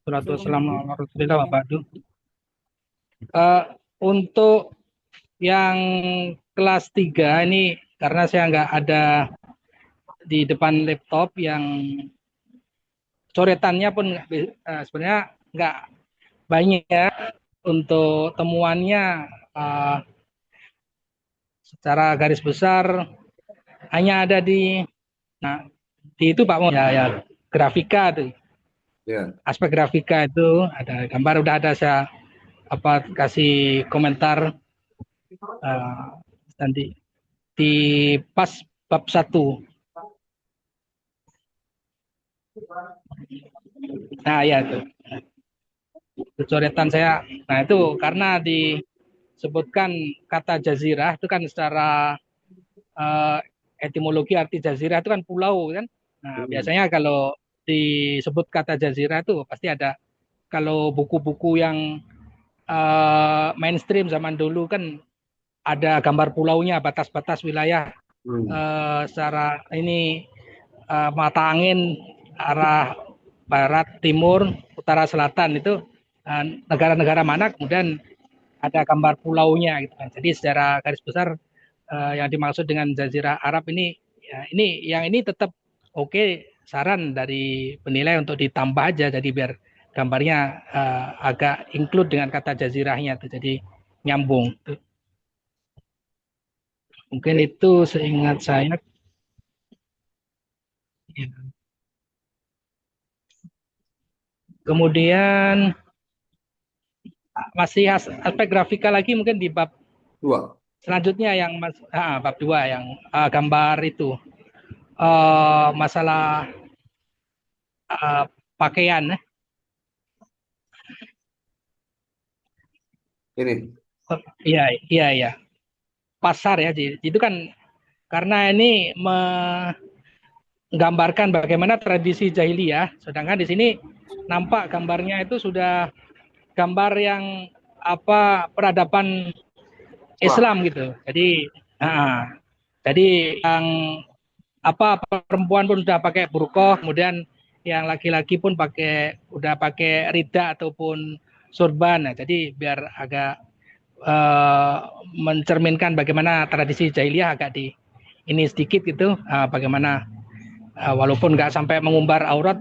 Salatu wassalamu ala Rasulillah wa ba'du. Eh, untuk yang kelas 3 ini karena saya nggak ada di depan laptop yang coretannya pun sebenarnya nggak banyak untuk temuannya secara garis besar hanya ada nah di itu Pak Mo ya, ya grafika tuh Ya, aspek grafika itu ada gambar udah ada saya kasih komentar nanti di pas bab satu. Nah, ya itu coretan saya. Nah, itu karena disebutkan kata jazirah itu kan secara uh, etimologi arti jazirah itu kan pulau kan. Nah, hmm, biasanya kalau disebut kata jazirah itu pasti ada kalau buku-buku yang mainstream zaman dulu kan ada gambar pulaunya, batas-batas wilayah hmm. secara ini mata angin arah barat, timur, utara, selatan itu negara-negara mana kemudian ada gambar pulaunya gitu kan. Jadi secara garis besar yang dimaksud dengan Jazirah Arab ini ya ini yang ini tetap oke saran dari penilai untuk ditambah aja jadi biar gambarnya agak include dengan kata jazirahnya tuh jadi nyambung. Mungkin itu seingat saya. Ya. Kemudian masih aspek grafika lagi mungkin di bab Dua. selanjutnya yang bab 2 yang gambar itu masalah uh, pakaian. Ini. Iya, iya, iya. Pasar ya. Itu kan karena ini menggambarkan bagaimana tradisi jahiliyah, sedangkan di sini nampak gambarnya itu sudah gambar yang peradaban Wah, Islam gitu. Jadi yang perempuan pun sudah pakai burqoh, kemudian yang laki-laki pun udah pakai rida ataupun sorban. Nah, jadi biar agak uh, mencerminkan bagaimana tradisi jahiliyah agak di ini sedikit gitu, bagaimana walaupun nggak sampai mengumbar aurat,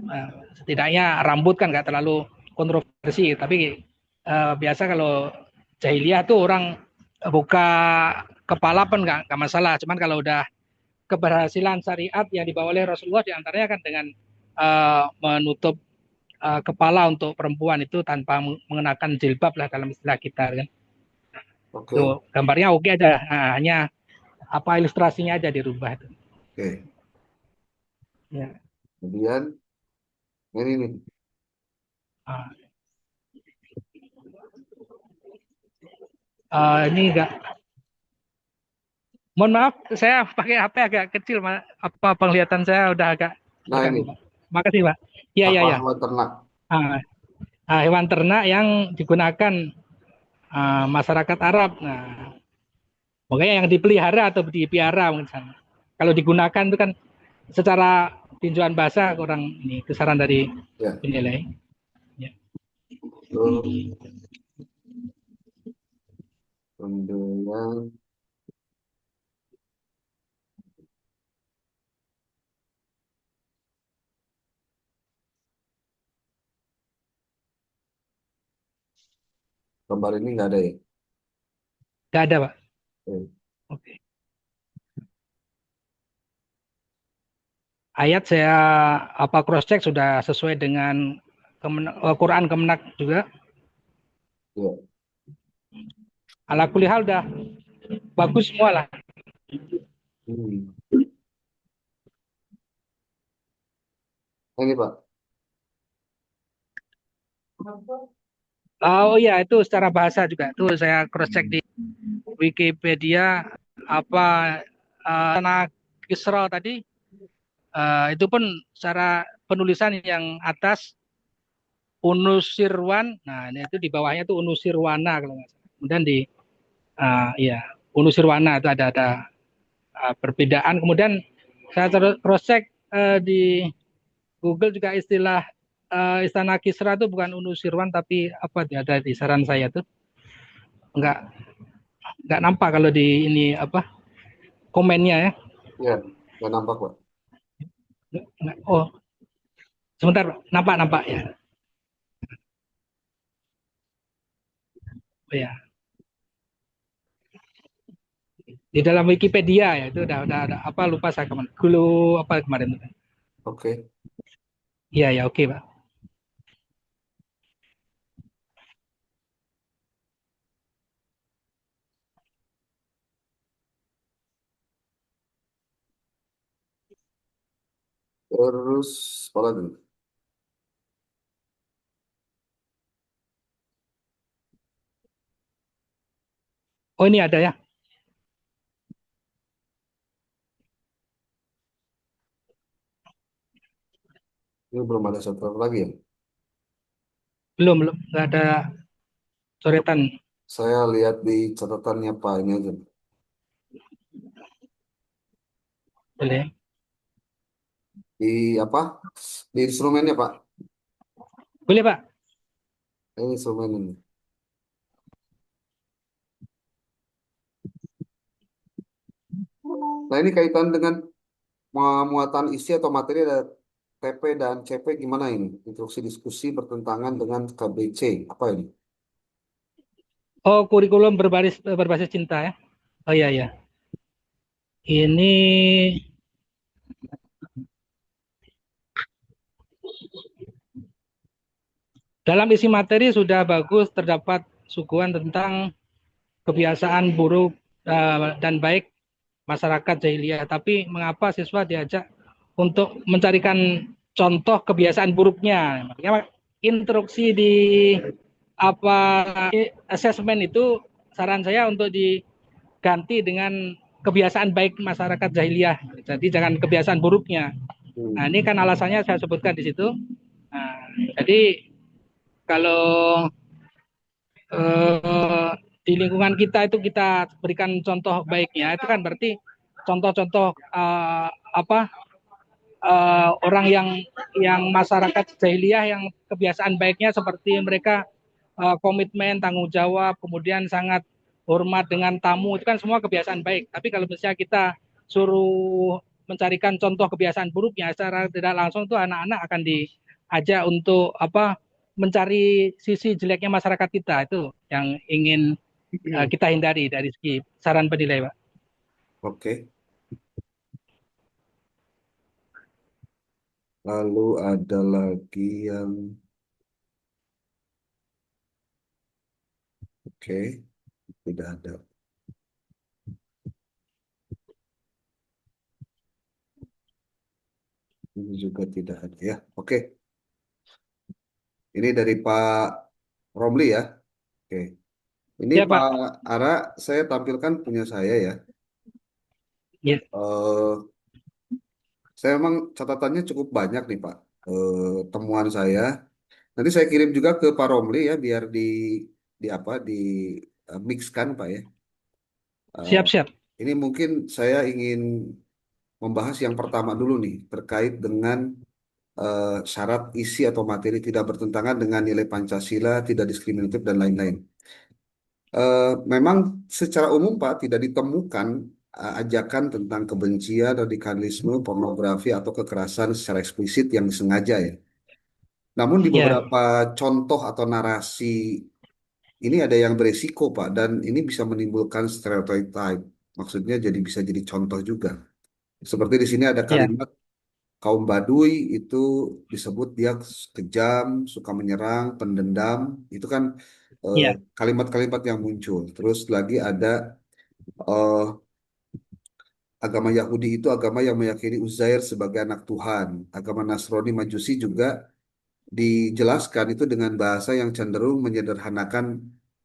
setidaknya rambut kan nggak terlalu kontroversi. Tapi biasa kalau jahiliyah tuh orang buka kepala pun nggak masalah. Cuman kalau udah keberhasilan syariat yang dibawa oleh Rasulullah diantaranya kan dengan menutup kepala untuk perempuan itu tanpa mengenakan jilbab lah dalam istilah kita kan. oke, Tuh gambarnya oke aja, hanya ilustrasinya aja dirubah itu. oke. Ya. Kemudian ini nih, Uh, ini enggak, mohon maaf saya pakai HP agak kecil penglihatan saya udah agak nah terganggu ini Pak. Makasih Pak. Iya, iya, apa iya. hewan ternak? Ah, hewan ternak yang digunakan masyarakat Arab. Nah, pokoknya yang dipelihara atau dipiara mungkin sana. Kalau digunakan itu kan secara tinjauan bahasa kurang ini kesaran dari Ya, penilai. Ya. terus kemudian gambar ini nggak ada ya? Gak ada Pak. Oke. Oke. Ayat saya cross check sudah sesuai dengan Quran Kemenak juga. Ya. Ala kulihal udah bagus semua lah. Hmm. Ini Pak. Oh iya itu secara bahasa juga. Itu saya cross check di Wikipedia apa tanah Kisra tadi itu pun secara penulisan yang atas Unusirwan. Nah, ini itu di bawahnya itu Unusirwana kalau nggak salah. Kemudian di iya Unusirwana itu ada perbedaan. Kemudian saya terus cross check di Google juga istilah Istana Kisra itu bukan Unusirwan tapi apa dia ada di saran saya tuh nggak nggak nampak kalau di ini apa komennya ya. Ya, nggak nampak, Pak. Oh, sebentar Pak. Nampak nampak ya. Oh ya. Di dalam Wikipedia ya itu udah ada apa lupa saya kemarin. Dulu apa kemarin itu. Oke. Iya ya oke Pak. Terus, apa lagi? Oh ini ada ya. Ini belum ada satu lagi ya. Belum belum nggak ada coretan. Saya lihat di catatannya Pak ini aja. Boleh. Di apa? Di instrumennya Pak. Boleh Pak. Ini instrumen ini. Nah ini kaitan dengan muatan isi atau materi ada TP dan CP gimana ini? Instruksi diskusi bertentangan dengan KBC. Apa ini? Oh kurikulum berbasis cinta ya. Oh iya ya. Ini dalam isi materi sudah bagus terdapat suguhan tentang kebiasaan buruk dan baik masyarakat jahiliyah. Tapi mengapa siswa diajak untuk mencarikan contoh kebiasaan buruknya? Makanya instruksi di apa asesmen itu saran saya untuk diganti dengan kebiasaan baik masyarakat jahiliyah. Jadi jangan kebiasaan buruknya. Nah, Hmm. ini kan alasannya saya sebutkan di situ. Nah, jadi kalau eh, di lingkungan kita itu kita berikan contoh baiknya, itu kan berarti contoh-contoh apa orang yang masyarakat jahiliyah yang kebiasaan baiknya seperti mereka komitmen, tanggung jawab, kemudian sangat hormat dengan tamu itu kan semua kebiasaan baik. Tapi kalau misalnya kita suruh mencarikan contoh kebiasaan buruknya secara tidak langsung itu anak-anak akan diajak untuk apa mencari sisi jeleknya masyarakat kita itu yang ingin kita hindari dari segi saran penilai, Pak. Oke. Lalu ada lagi yang oke, tidak ada. Ini juga tidak ada ya. Oke. Ini dari Pak Romli ya. Oke. Ini Ya, Pak Pak. Ara, saya tampilkan punya saya ya. Ya, Saya memang catatannya cukup banyak nih Pak. Temuan saya. Nanti saya kirim juga ke Pak Romli ya, biar di apa di mixkan Pak ya. Eh, siap-siap. ini mungkin saya ingin membahas yang pertama dulu nih terkait dengan syarat isi atau materi tidak bertentangan dengan nilai Pancasila, tidak diskriminatif dan lain-lain. Memang secara umum Pak tidak ditemukan ajakan tentang kebencian, radikalisme, pornografi atau kekerasan secara eksplisit yang disengaja ya. Namun di Ya, beberapa contoh atau narasi ini ada yang beresiko Pak dan ini bisa menimbulkan stereotype. Maksudnya jadi bisa jadi contoh juga. Seperti di sini ada ya, kalimat kaum Baduy itu disebut dia kejam, suka menyerang, pendendam. Itu kan ya, kalimat-kalimat yang muncul. Terus lagi ada eh, agama Yahudi itu agama yang meyakini Uzair sebagai anak Tuhan. Agama Nasrani Majusi juga dijelaskan itu dengan bahasa yang cenderung menyederhanakan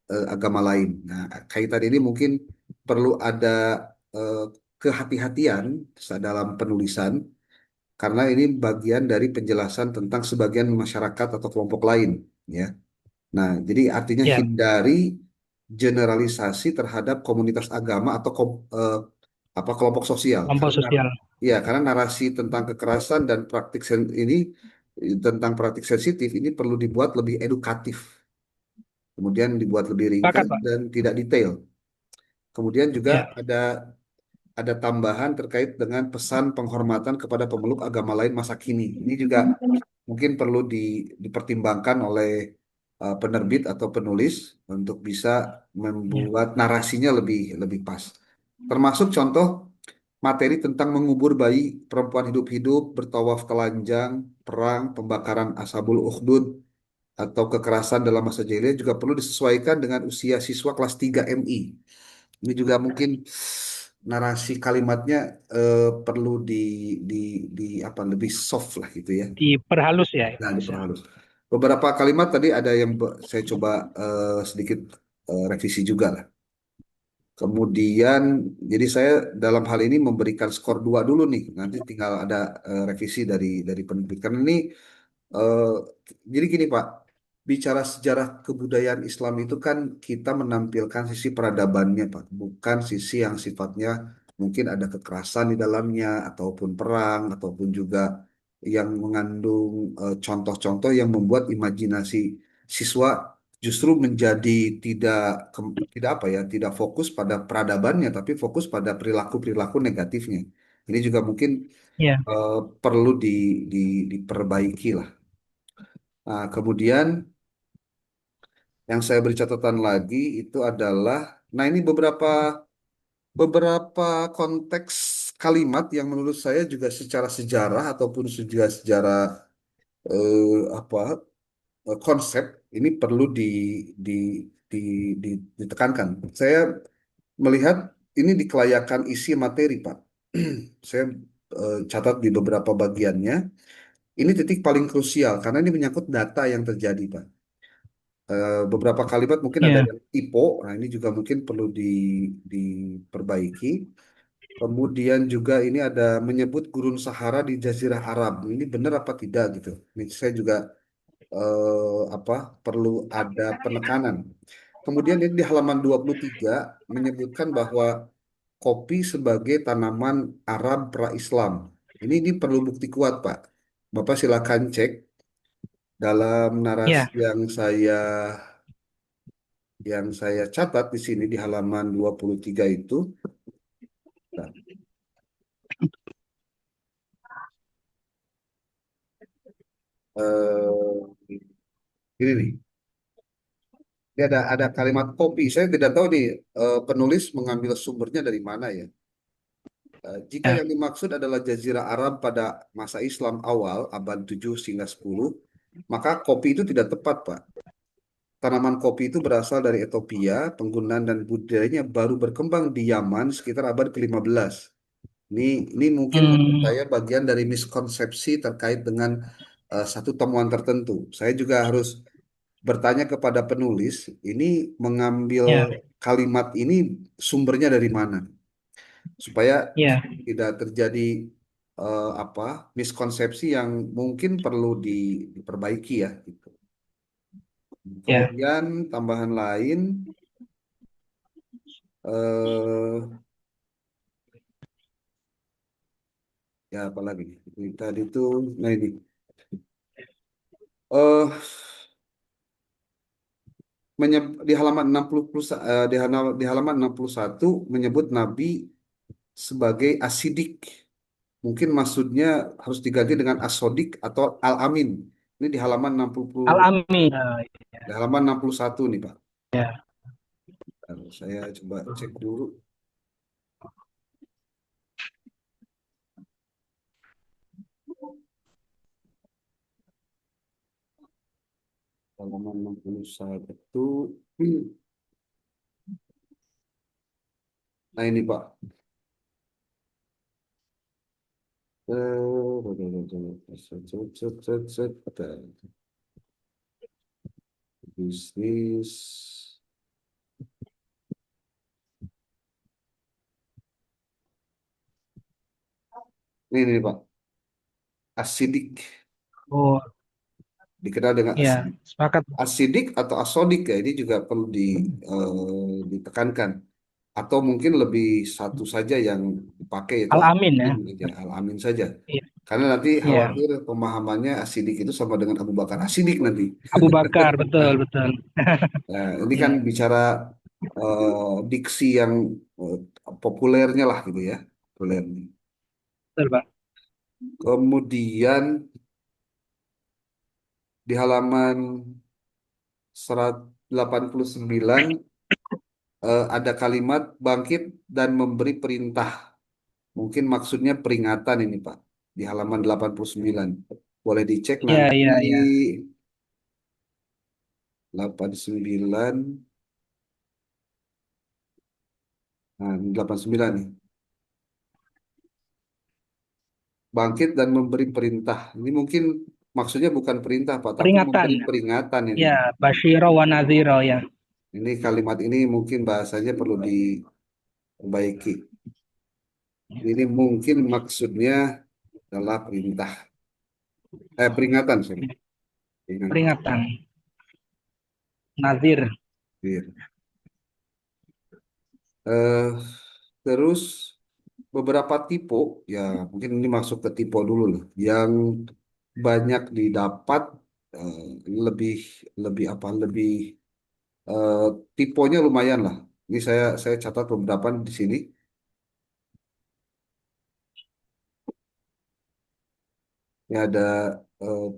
agama lain. Nah, kaitan ini mungkin perlu ada eh, kehati-hatian dalam penulisan karena ini bagian dari penjelasan tentang sebagian masyarakat atau kelompok lain, ya. Nah, jadi artinya ya, hindari generalisasi terhadap komunitas agama atau apa kelompok sosial. kelompok Karena sosial. ya, karena narasi tentang kekerasan dan praktik ini tentang praktik sensitif ini perlu dibuat lebih edukatif, kemudian dibuat lebih Sepakat, ringkas Pak. dan tidak detail. Kemudian juga Ya, ada tambahan terkait dengan pesan penghormatan kepada pemeluk agama lain masa kini. Ini juga mungkin perlu dipertimbangkan oleh penerbit atau penulis untuk bisa ya, membuat narasinya lebih lebih pas. Termasuk contoh materi tentang mengubur bayi perempuan hidup-hidup, bertawaf telanjang, perang, pembakaran Ashabul Ukhdud, atau kekerasan dalam masa jahiliyah juga perlu disesuaikan dengan usia siswa kelas 3 MI. Ini juga mungkin narasi kalimatnya perlu di di apa lebih soft lah gitu ya. diperhalus ya, Nah, Mas. Ya. diperhalus. Beberapa kalimat tadi ada yang saya coba sedikit revisi juga lah. Kemudian, jadi saya dalam hal ini memberikan skor 2 dulu nih. Nanti tinggal ada revisi dari penerbit. Karena ini Eh, jadi gini Pak, bicara sejarah kebudayaan Islam itu kan kita menampilkan sisi peradabannya Pak, bukan sisi yang sifatnya mungkin ada kekerasan di dalamnya, ataupun perang, ataupun juga yang mengandung contoh-contoh yang membuat imajinasi siswa justru menjadi tidak tidak apa ya, tidak fokus pada peradabannya, tapi fokus pada perilaku-perilaku negatifnya. Ini juga mungkin Ya, eh, perlu diperbaiki lah. Nah, kemudian yang saya beri catatan lagi itu adalah, nah ini beberapa beberapa konteks kalimat yang menurut saya juga secara sejarah ataupun juga secara apa konsep ini perlu di, di, ditekankan. Saya melihat ini di kelayakan isi materi, Pak. Saya catat di beberapa bagiannya. Ini titik paling krusial karena ini menyangkut data yang terjadi, Pak. Beberapa kalimat mungkin ada ya, yang typo, nah ini juga mungkin perlu diperbaiki. Kemudian juga ini ada menyebut gurun Sahara di Jazirah Arab. Ini benar apa tidak gitu. Ini saya juga apa perlu ada penekanan. Kemudian ini di halaman 23 menyebutkan bahwa kopi sebagai tanaman Arab pra-Islam. Ini perlu bukti kuat, Pak. Bapak silakan cek dalam narasi ya, yang saya catat di sini di halaman 23 itu, nah, ini nih, ini ada kalimat kopi. Saya tidak tahu nih penulis mengambil sumbernya dari mana ya. Jika ya, yang dimaksud adalah Jazirah Arab pada masa Islam awal, abad 7 hingga 10, maka kopi itu tidak tepat, Pak. Tanaman kopi itu berasal dari Ethiopia, penggunaan dan budidayanya baru berkembang di Yaman sekitar abad ke-15. Ini, ini mungkin menurut hmm, saya bagian dari miskonsepsi terkait dengan satu temuan tertentu. Saya juga harus bertanya kepada penulis, ini mengambil ya, kalimat ini sumbernya dari mana, supaya ya, tidak terjadi apa miskonsepsi yang mungkin perlu diperbaiki ya. Gitu. ya, Kemudian tambahan lain, eh, ya apalagi nih? Ini tadi itu, nah ini. eh di halaman 60 di halaman 61 menyebut Nabi sebagai asidik. Mungkin maksudnya harus diganti dengan asodik atau al-amin. Ini di halaman 60 alami. di halaman 61 nih, Pak. Ya, Saya coba cek dulu halaman 61. Nah, ini, Pak. Bisnis. Ini, Pak. Asidik. oh, Dikenal dengan ya, asidik. sepakat. Asidik atau asodik ya, ini juga perlu ditekankan. Atau mungkin lebih satu saja yang dipakai yaitu Al-Amin ya. al-amin saja. Al-amin saja. Karena nanti Iya. khawatir pemahamannya asidik itu sama dengan Abu Bakar asidik nanti. Abu Bakar, betul, betul. Nah, ini kan Iya, bicara diksi yang eh, populernya lah gitu ya. Populernya. betul, Pak. Kemudian di halaman 189 ada kalimat bangkit dan memberi perintah. Mungkin maksudnya peringatan ini Pak. Di halaman 89. Boleh dicek Iya, nanti iya, iya. 89. Nah, 89 nih. Bangkit dan memberi perintah. Ini mungkin maksudnya bukan perintah Pak, tapi Peringatan. memberi peringatan ini. Ya, Basyiro wa Nadhiro ya. Ini kalimat ini mungkin bahasanya perlu diperbaiki. Ini mungkin maksudnya adalah perintah. Peringatan, sorry. Peringatan. Peringatan. Nazir. Iya. Eh, terus beberapa tipe, ya mungkin ini masuk ke tipe dulu lah, yang banyak didapat eh, lebih lebih apa lebih eh, tipenya lumayan lah. Ini saya catat beberapa di sini. Ini ada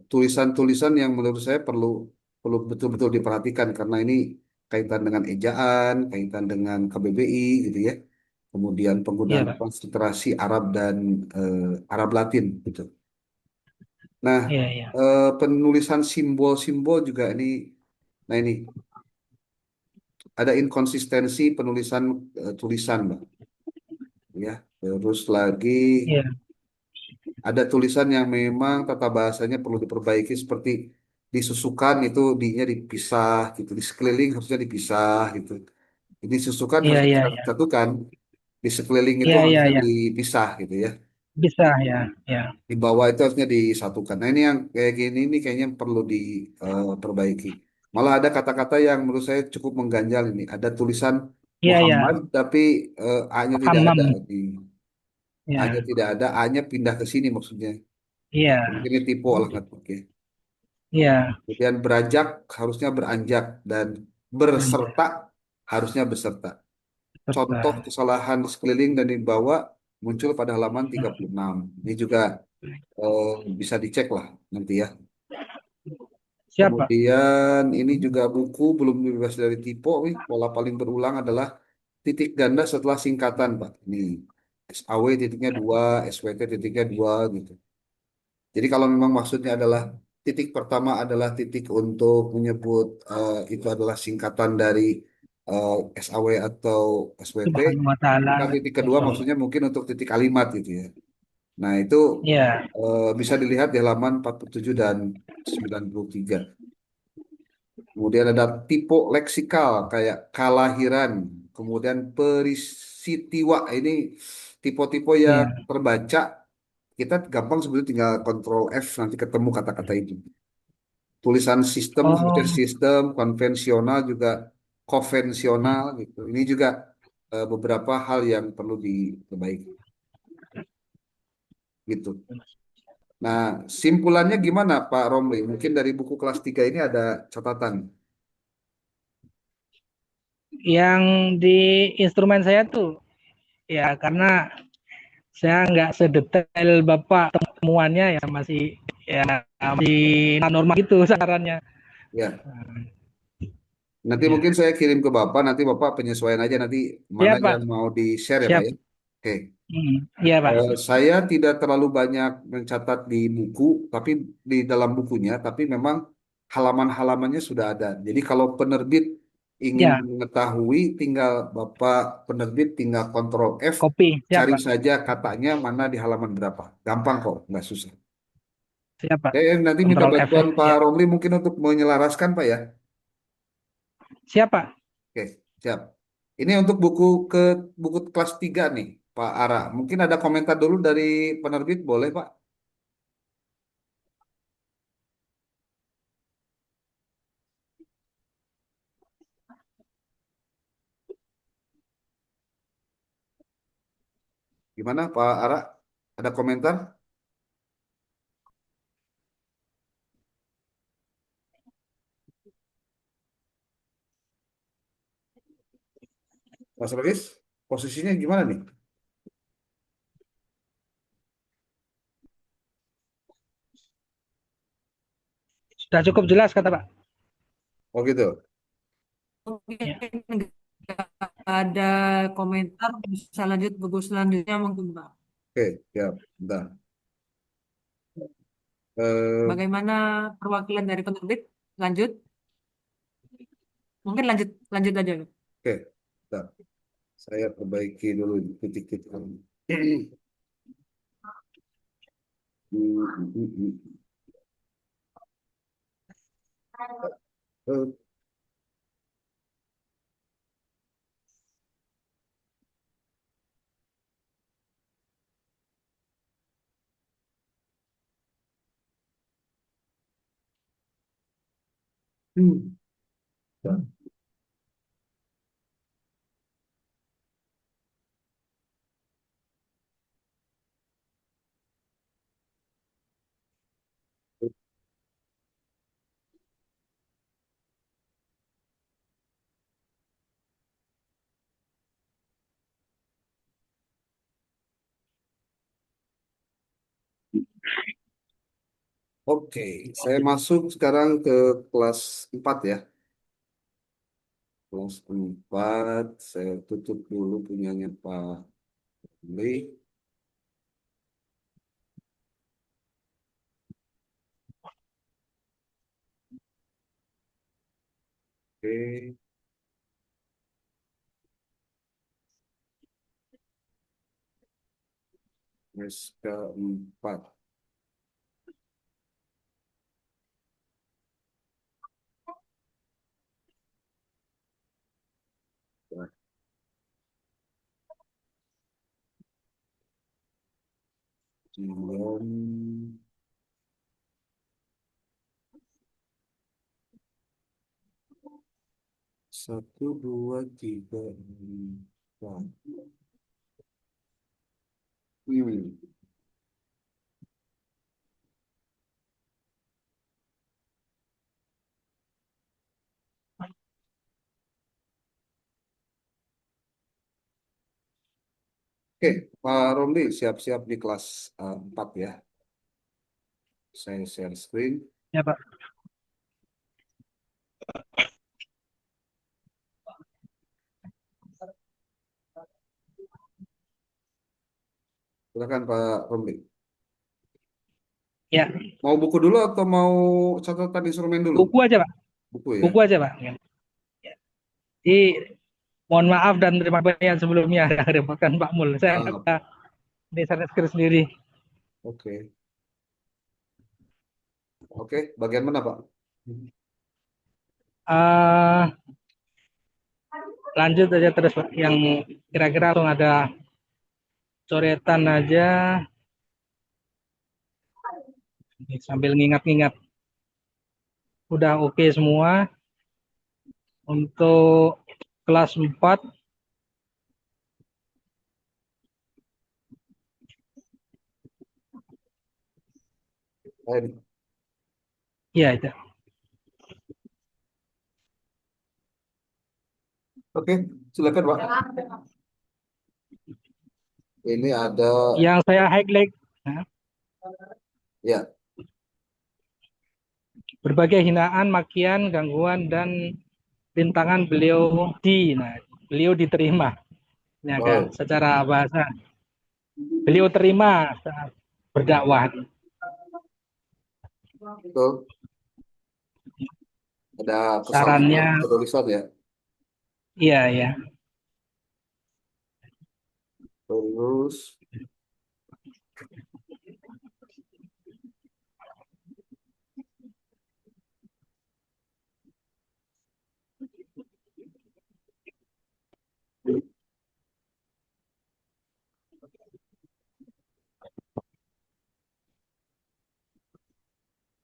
tulisan-tulisan yang menurut saya perlu perlu betul-betul diperhatikan karena ini kaitan dengan ejaan, kaitan dengan KBBI gitu ya. Kemudian Iya, penggunaan Pak. transliterasi Arab dan Arab Latin gitu. Nah, Iya, iya. penulisan simbol-simbol juga ini, nah ini ada inkonsistensi penulisan tulisan, Mbak. Ya, terus lagi Iya, ada tulisan yang memang tata bahasanya perlu diperbaiki seperti disusukan itu dinya dipisah gitu, di sekeliling harusnya dipisah gitu. Ini susukan iya, harusnya iya, iya. disatukan, di sekeliling itu Iya, iya, harusnya iya. dipisah gitu ya. Bisa ya, ya. Di bawah itu harusnya disatukan. Nah, ini yang kayak gini ini kayaknya perlu diperbaiki. Malah ada kata-kata yang menurut saya cukup mengganjal ini. Ada tulisan Iya, iya. Muhammad tapi A-nya tidak ada. Muhammad. A-nya Ya. tidak ada, A-nya pindah ke sini maksudnya. Iya. Mungkin ini tipe lah nggak oke. Iya. Kemudian beranjak harusnya beranjak dan Beranjak. berserta harusnya beserta. Contoh Serta. kesalahan di sekeliling dan di bawah muncul pada halaman 36. Ini juga eh, bisa dicek lah nanti ya. Siapa? Kemudian ini juga buku belum bebas dari tipe. Nih. Pola paling berulang adalah titik ganda setelah singkatan, Pak. Ini SAW titiknya dua, SWT titiknya dua gitu. Jadi kalau memang maksudnya adalah titik pertama adalah titik untuk menyebut itu adalah singkatan dari eh, SAW atau SWT, Subhanahu wa ta'ala. maka titik kedua maksudnya mungkin untuk titik kalimat gitu ya. Nah, itu Iya. bisa dilihat di halaman 47 dan 93. Kemudian ada tipe leksikal kayak kalahiran, kemudian peristiwa. Ini tipe-tipe yang Iya. terbaca. Kita gampang sebetulnya tinggal kontrol F nanti ketemu kata-kata itu. Tulisan sistem, Oh, harusnya sistem, konvensional juga konvensional hmm. gitu. Ini juga beberapa hal yang perlu diperbaiki gitu. Nah, simpulannya gimana Pak Romli? Mungkin dari buku kelas 3 ini ada catatan. Yang di instrumen saya tuh ya karena saya nggak sedetail Bapak temuannya ya ya masih normal gitu sarannya. Ya, nanti Ya. mungkin saya kirim ke Bapak, nanti Bapak penyesuaian aja nanti mana Siap, Pak. yang mau di-share ya Pak Siap. ya. Oke. Iya, Pak. Saya tidak terlalu banyak mencatat di buku, tapi di dalam bukunya, tapi memang halaman-halamannya sudah ada. Jadi kalau penerbit ingin Ya, mengetahui, tinggal Bapak penerbit tinggal kontrol F, kopi. Siap, cari Pak. saja katanya mana di halaman berapa. Gampang kok, nggak susah. Siap, Pak. Nanti minta Kontrol F. bantuan Pak Ya. Romli mungkin untuk menyelaraskan Pak ya. Siap, Pak. Oke, siap. Ini untuk buku kelas 3 nih, Pak Ara. Mungkin ada komentar dulu dari penerbit, boleh Pak? Gimana Pak Ara? Ada komentar? Mas Rogis, posisinya gimana nih? Sudah cukup jelas kata Pak. Oh gitu. Oke, Ya. nggak ada komentar, bisa lanjut buku selanjutnya mungkin Pak. Oke, ya, bentar. Eh, Bagaimana perwakilan dari penerbit? Lanjut, mungkin lanjut lanjut aja. oke, bentar. Saya perbaiki dulu titik-titik. Eh, hmm. Oke, saya masuk sekarang ke kelas 4 ya. Kelas 4, saya tutup dulu punyanya Pak Lee. Oke, SK4. Kemudian 1, 2, 3, 4. Oke, Pak Romli siap-siap di kelas 4 ya. Saya share screen. Ya Pak. Silakan Pak Romli. Ya, Mau buku dulu atau mau catatan instrumen dulu? buku aja Pak. Buku ya. Buku aja Pak. Ya. Jadi mohon maaf dan terima kasih yang sebelumnya yang repotkan Pak Mul. Saya nggak Ah, bisa ini saya screen sendiri. oke. Oke, bagian mana Pak? Ah, lanjut aja terus Pak. Yang kira-kira langsung ada coretan aja. Sambil ngingat-ngingat. Udah oke semua. Untuk kelas 4. Ini. Ya itu. Oke, silakan Pak. Ini ada Yang saya highlight. Nah, ya. berbagai hinaan, makian, gangguan, dan rintangan beliau beliau diterima. Ya kan, Oh, secara bahasa. Beliau terima saat berdakwah. betul. Ada Sarannya, kesalahan penulisan ya. iya ya. Terus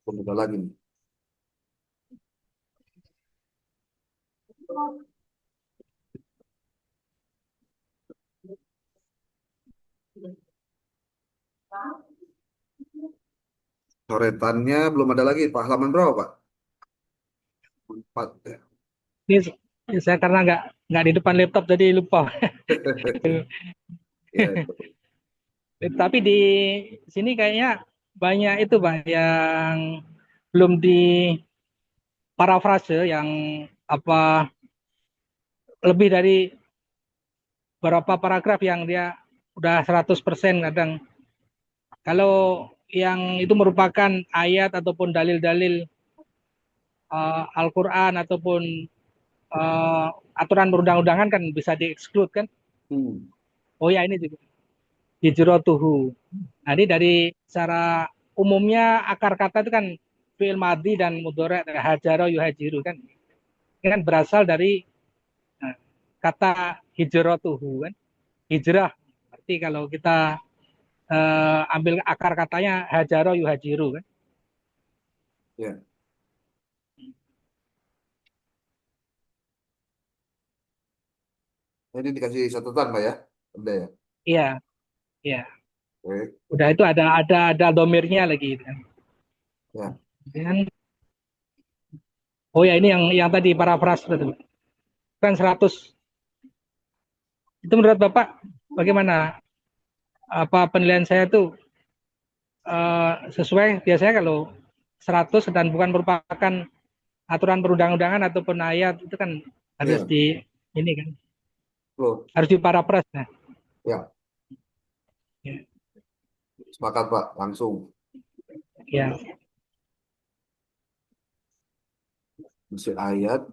ada lagi nih. Coretannya belum ada lagi. Pak halaman berapa Pak? 4 ya. Ini saya karena nggak nggak di depan laptop jadi lupa. Ya, Tapi di sini kayaknya banyak itu Pak yang belum di parafrase yang apa lebih dari beberapa paragraf yang dia udah 100% kadang. Kalau yang itu merupakan ayat ataupun dalil-dalil Al-Quran ataupun uh, aturan perundang-undangan kan bisa di-exclude kan. hmm, Oh ya ini juga hijratuhu. Nah, ini dari secara umumnya akar kata itu kan fi'il madhi dan mudhari' hajara yuhajiru kan. Ini kan berasal dari nah, kata hijratuhu kan. Hijrah. Berarti kalau kita ambil akar katanya hajara yuhajiru kan. ya. Ini dikasih catatan, Pak ya? Udah ya? Iya, iya. Oke. Udah itu ada domirnya lagi gitu kan. Ya. Dan, oh ya ini yang tadi parafras betul. Kan 100. Itu menurut Bapak bagaimana? Apa penilaian saya tuh sesuai biasanya kalau 100 dan bukan merupakan aturan perundang-undangan ataupun ayat itu kan harus Ya. di ini kan Loh. harus diparapras nah. Ya. Ya, Sepakat, Pak. Langsung. ya. Masih ayat.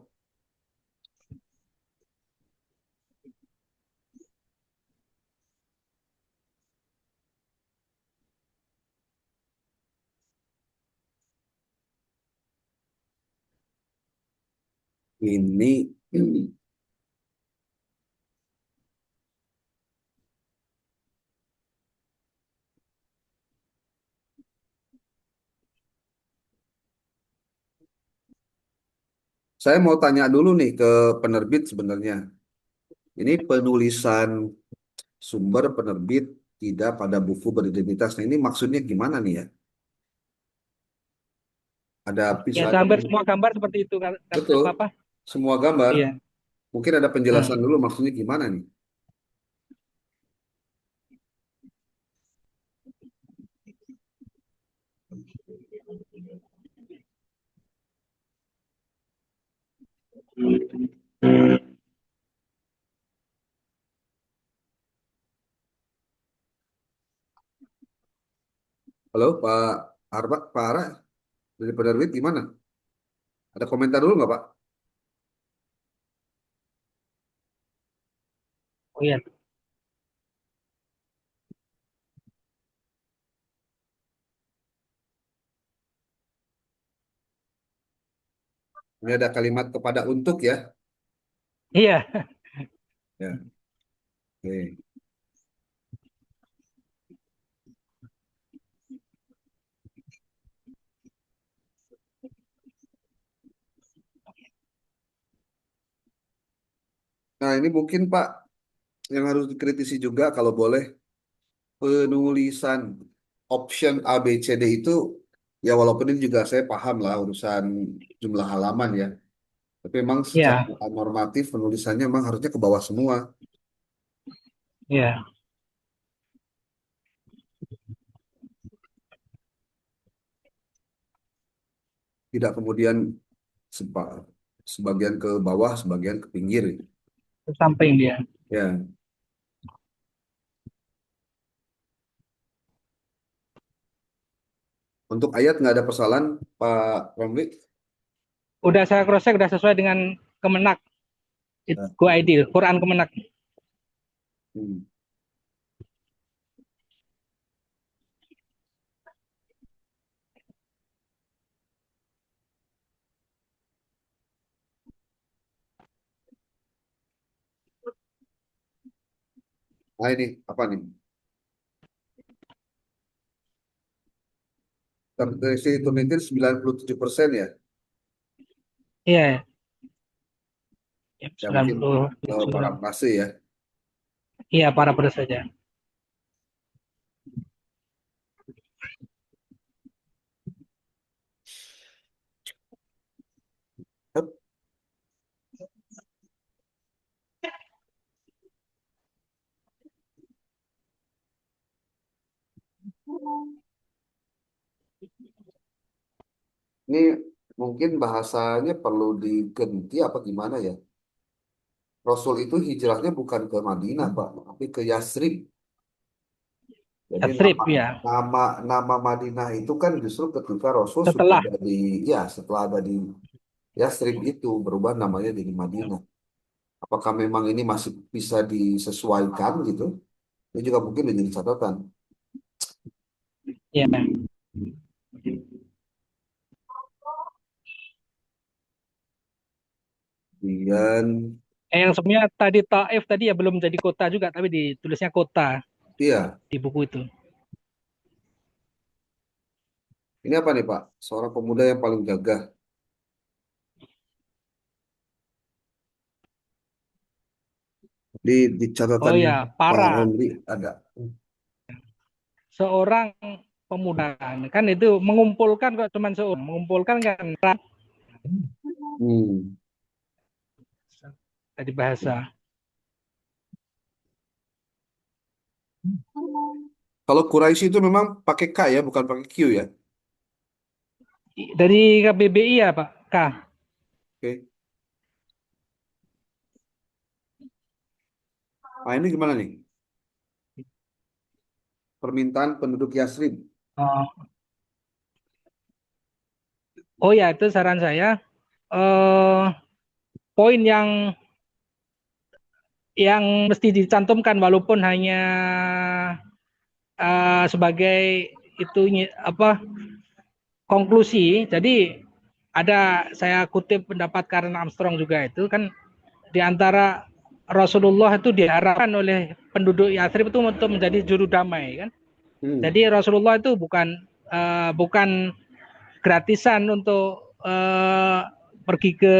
Ini saya mau tanya dulu nih ke penerbit sebenarnya. Ini penulisan sumber penerbit tidak pada buku beridentitas. Nah, ini maksudnya gimana nih ya? Ada Ya, bisa ada hampir semua gambar seperti itu kan betul Bapak. semua gambar. Iya. Mungkin ada penjelasan Hmm. dulu maksudnya gimana nih? Halo Pak Arba, Pak Ara dari penerbit gimana? Ada komentar dulu nggak Pak? Oh iya. Ini ada kalimat kepada untuk ya. Iya. Ya, oke. Nah ini mungkin Pak yang harus dikritisi juga kalau boleh penulisan option A, B, C, D itu ya walaupun ini juga saya paham lah urusan jumlah halaman ya. Tapi memang secara Iya. normatif penulisannya memang harusnya ke bawah semua. Iya. Tidak kemudian sebagian ke bawah, sebagian ke pinggir. Ke samping dia. Ya, untuk ayat nggak ada persoalan, Pak Romli. Udah saya cross check udah sesuai dengan Kemenak. Ya. Go ID, Quran Kemenak. Hmm. Nah ini apa nih? Terdeteksi turnitin 97% ya. Iya. Ya, Ya mungkin 97. parafrase ya. Iya, para pedas saja. Ini mungkin bahasanya perlu diganti apa gimana ya? Rasul itu hijrahnya bukan ke Madinah, Pak, tapi ke Yasrib. Jadi Yathrib nama ya. nama nama Madinah itu kan justru ketika Rasul sudah Setelah. ada di ya setelah ada di Yasrib itu berubah namanya jadi Madinah. Apakah memang ini masih bisa disesuaikan gitu? Ini juga mungkin menjadi catatan. Ya. Kemudian, Yang sebenarnya tadi Taif tadi ya belum jadi kota juga, tapi ditulisnya kota iya, di buku itu. ini apa nih Pak? Seorang pemuda yang paling gagah di Oh catatannya ya, Pak para Romli ada. seorang pemuda kan itu mengumpulkan kok cuman seorang, mengumpulkan kan Hmm. tadi bahasa. Kalau Quraisy itu memang pakai K ya, bukan pakai Q ya. Dari KBBI ya Pak K. Oke. Nah ini gimana nih? Permintaan penduduk Yasrib. Oh, oh ya itu saran saya. Eh, poin yang mesti dicantumkan walaupun hanya sebagai itu apa konklusi. Jadi ada saya kutip pendapat Karen Armstrong juga itu kan di antara Rasulullah itu diharapkan oleh penduduk Yathrib itu untuk menjadi juru damai kan. Hmm. Jadi Rasulullah itu bukan gratisan untuk pergi ke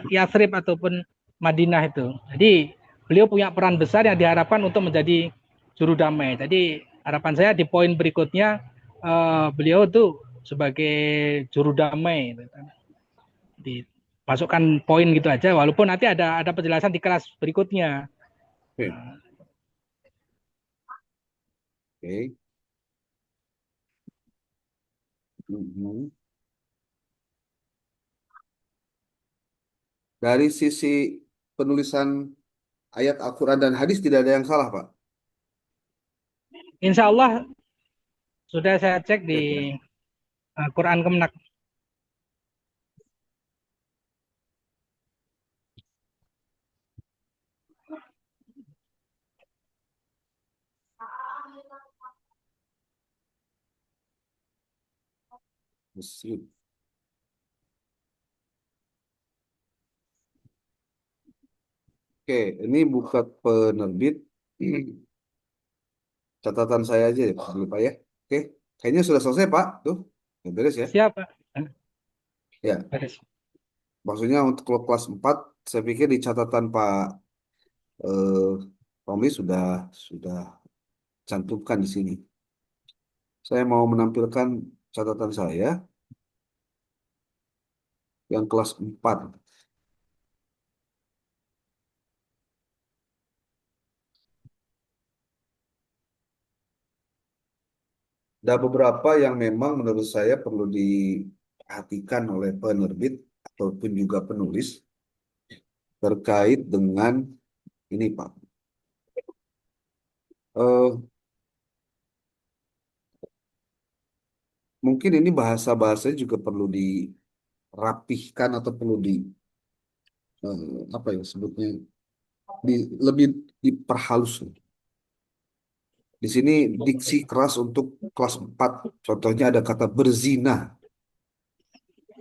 Yathrib ataupun Madinah itu. Jadi beliau punya peran besar yang diharapkan untuk menjadi juru damai. Jadi harapan saya di poin berikutnya beliau itu sebagai juru damai. Dimasukkan poin gitu aja, walaupun nanti ada penjelasan di kelas berikutnya. Oke. Oke. Mhm. Dari sisi penulisan ayat Al-Quran dan hadis tidak ada yang salah, Pak. Insya Allah sudah saya cek di Oke. Quran Kemenak. Muslim. Oke, ini buka penerbit. Catatan saya aja ya, Pak, dulu, Pak ya. Oke, kayaknya sudah selesai, Pak. Tuh, udah beres ya. Siapa? Ya, maksudnya untuk kelas 4, saya pikir di catatan Pak eh, Romli sudah cantumkan di sini. Saya mau menampilkan catatan saya yang kelas 4. Ada beberapa yang memang menurut saya perlu diperhatikan oleh penerbit ataupun juga penulis terkait dengan ini, Pak. Eh, Mungkin ini bahasa-bahasanya juga perlu dirapihkan atau perlu apa ya sebutnya lebih diperhalus. Di sini diksi keras untuk kelas 4. Contohnya ada kata berzina,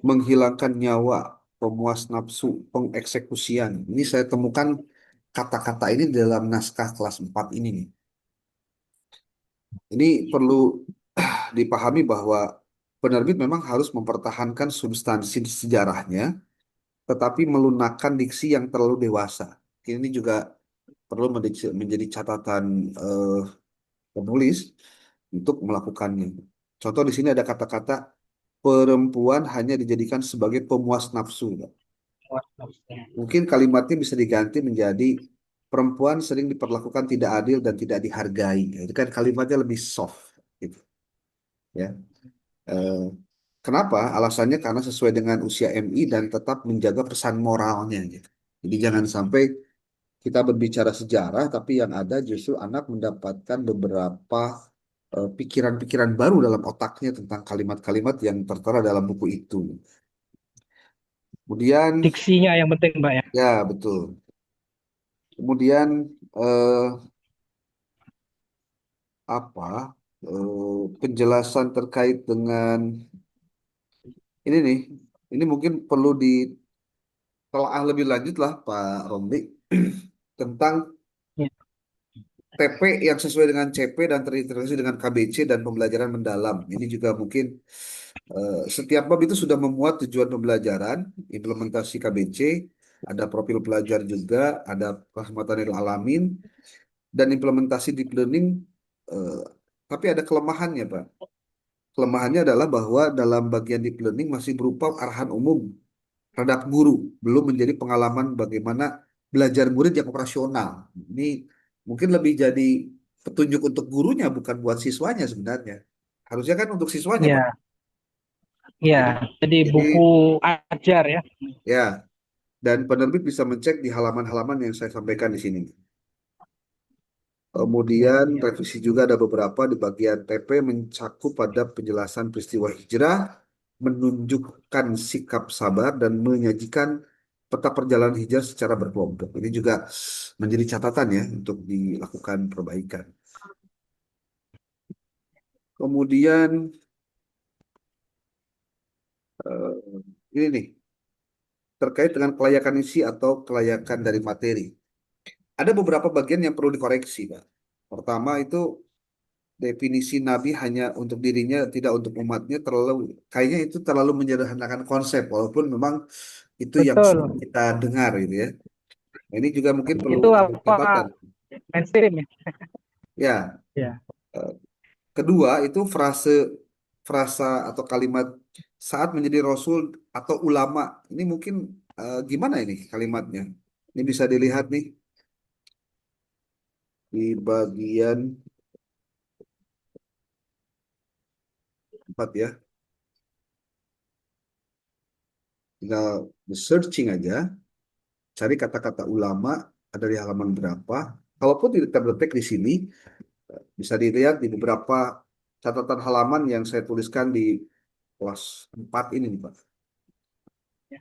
menghilangkan nyawa, pemuas nafsu, pengeksekusian. Ini saya temukan kata-kata ini dalam naskah kelas 4 ini nih. Ini perlu dipahami bahwa penerbit memang harus mempertahankan substansi sejarahnya, tetapi melunakkan diksi yang terlalu dewasa. Ini juga perlu menjadi catatan eh, penulis untuk melakukannya. Contoh di sini ada kata-kata perempuan hanya dijadikan sebagai pemuas nafsu. Mungkin kalimatnya bisa diganti menjadi perempuan sering diperlakukan tidak adil dan tidak dihargai. Itu kan kalimatnya lebih soft, gitu. ya. Eh, Kenapa? Alasannya karena sesuai dengan usia MI dan tetap menjaga pesan moralnya gitu. Jadi jangan sampai kita berbicara sejarah, tapi yang ada justru anak mendapatkan beberapa pikiran-pikiran baru dalam otaknya tentang kalimat-kalimat yang tertera dalam buku itu. Kemudian, Diksinya yang penting, Mbak ya. ya betul. Kemudian apa penjelasan terkait dengan ini nih, ini mungkin perlu ditelaah lebih lanjut lah Pak Romli tentang Ya. TP yang sesuai dengan CP dan terintegrasi dengan KBC dan pembelajaran mendalam. Ini juga mungkin setiap bab itu sudah memuat tujuan pembelajaran, implementasi KBC, ada profil pelajar juga, ada rahmatan lil alamin, dan implementasi deep learning. eh, tapi ada kelemahannya, Pak. Kelemahannya adalah bahwa dalam bagian deep learning masih berupa arahan umum terhadap guru, belum menjadi pengalaman bagaimana belajar murid yang operasional. Ini mungkin lebih jadi petunjuk untuk gurunya, bukan buat siswanya sebenarnya. Harusnya kan untuk siswanya, Pak. Ya, ya. Jadi, Jadi jadi buku ajar ya. ya, dan penerbit bisa mencek di halaman-halaman yang saya sampaikan di sini. Ya, Kemudian ya. revisi juga ada beberapa di bagian TP mencakup pada penjelasan peristiwa hijrah, menunjukkan sikap sabar dan menyajikan peta perjalanan hijrah secara berkelompok. Ini juga menjadi catatan ya untuk dilakukan perbaikan. Kemudian ini nih terkait dengan kelayakan isi atau kelayakan dari materi. Ada beberapa bagian yang perlu dikoreksi, Pak. Pertama itu definisi nabi hanya untuk dirinya, tidak untuk umatnya, terlalu kayaknya itu terlalu menyederhanakan konsep, walaupun memang itu yang sering Betul. kita dengar gitu ya. Nah, ini juga mungkin perlu Itu ada apa catatan. mainstream ya. Ya, Ya. eh, kedua itu frasa atau kalimat saat menjadi rasul atau ulama. Ini mungkin gimana ini kalimatnya? Ini bisa dilihat nih di bagian 4 ya. Tinggal searching aja, cari kata-kata ulama ada di halaman berapa. Kalaupun tidak terdetek di sini, bisa dilihat di beberapa catatan halaman yang saya tuliskan di kelas 4 ini nih, Pak. Ya.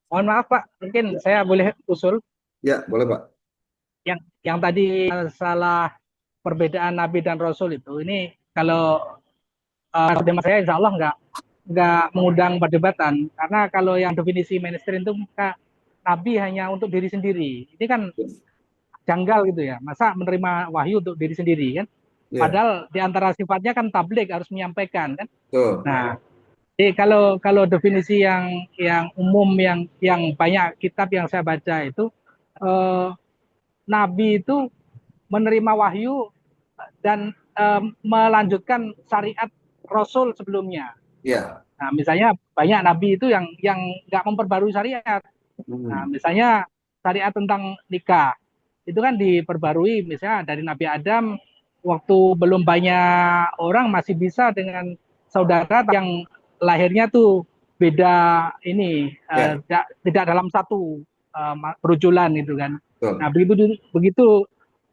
Mohon maaf Pak, mungkin saya boleh usul Ya, boleh, Pak. yang tadi salah perbedaan Nabi dan Rasul itu. Ini kalau tema saya Insya Allah nggak mengundang perdebatan karena kalau yang definisi mainstream itu Nabi hanya untuk diri sendiri. Ini kan janggal gitu ya. Masa menerima wahyu untuk diri sendiri kan? Ya, Padahal di antara sifatnya kan tablik harus menyampaikan kan. betul. Nah, jadi kalau kalau definisi yang umum yang banyak kitab yang saya baca itu eh, Nabi itu menerima wahyu dan melanjutkan syariat Rasul sebelumnya. Ya. Nah, misalnya banyak Nabi itu yang nggak memperbarui syariat. Nah, Hmm. misalnya syariat tentang nikah itu kan diperbarui misalnya dari Nabi Adam waktu belum banyak orang masih bisa dengan saudara yang lahirnya tuh beda ini Ya, tidak dalam satu berujulan gitu kan. Nah, betul. begitu begitu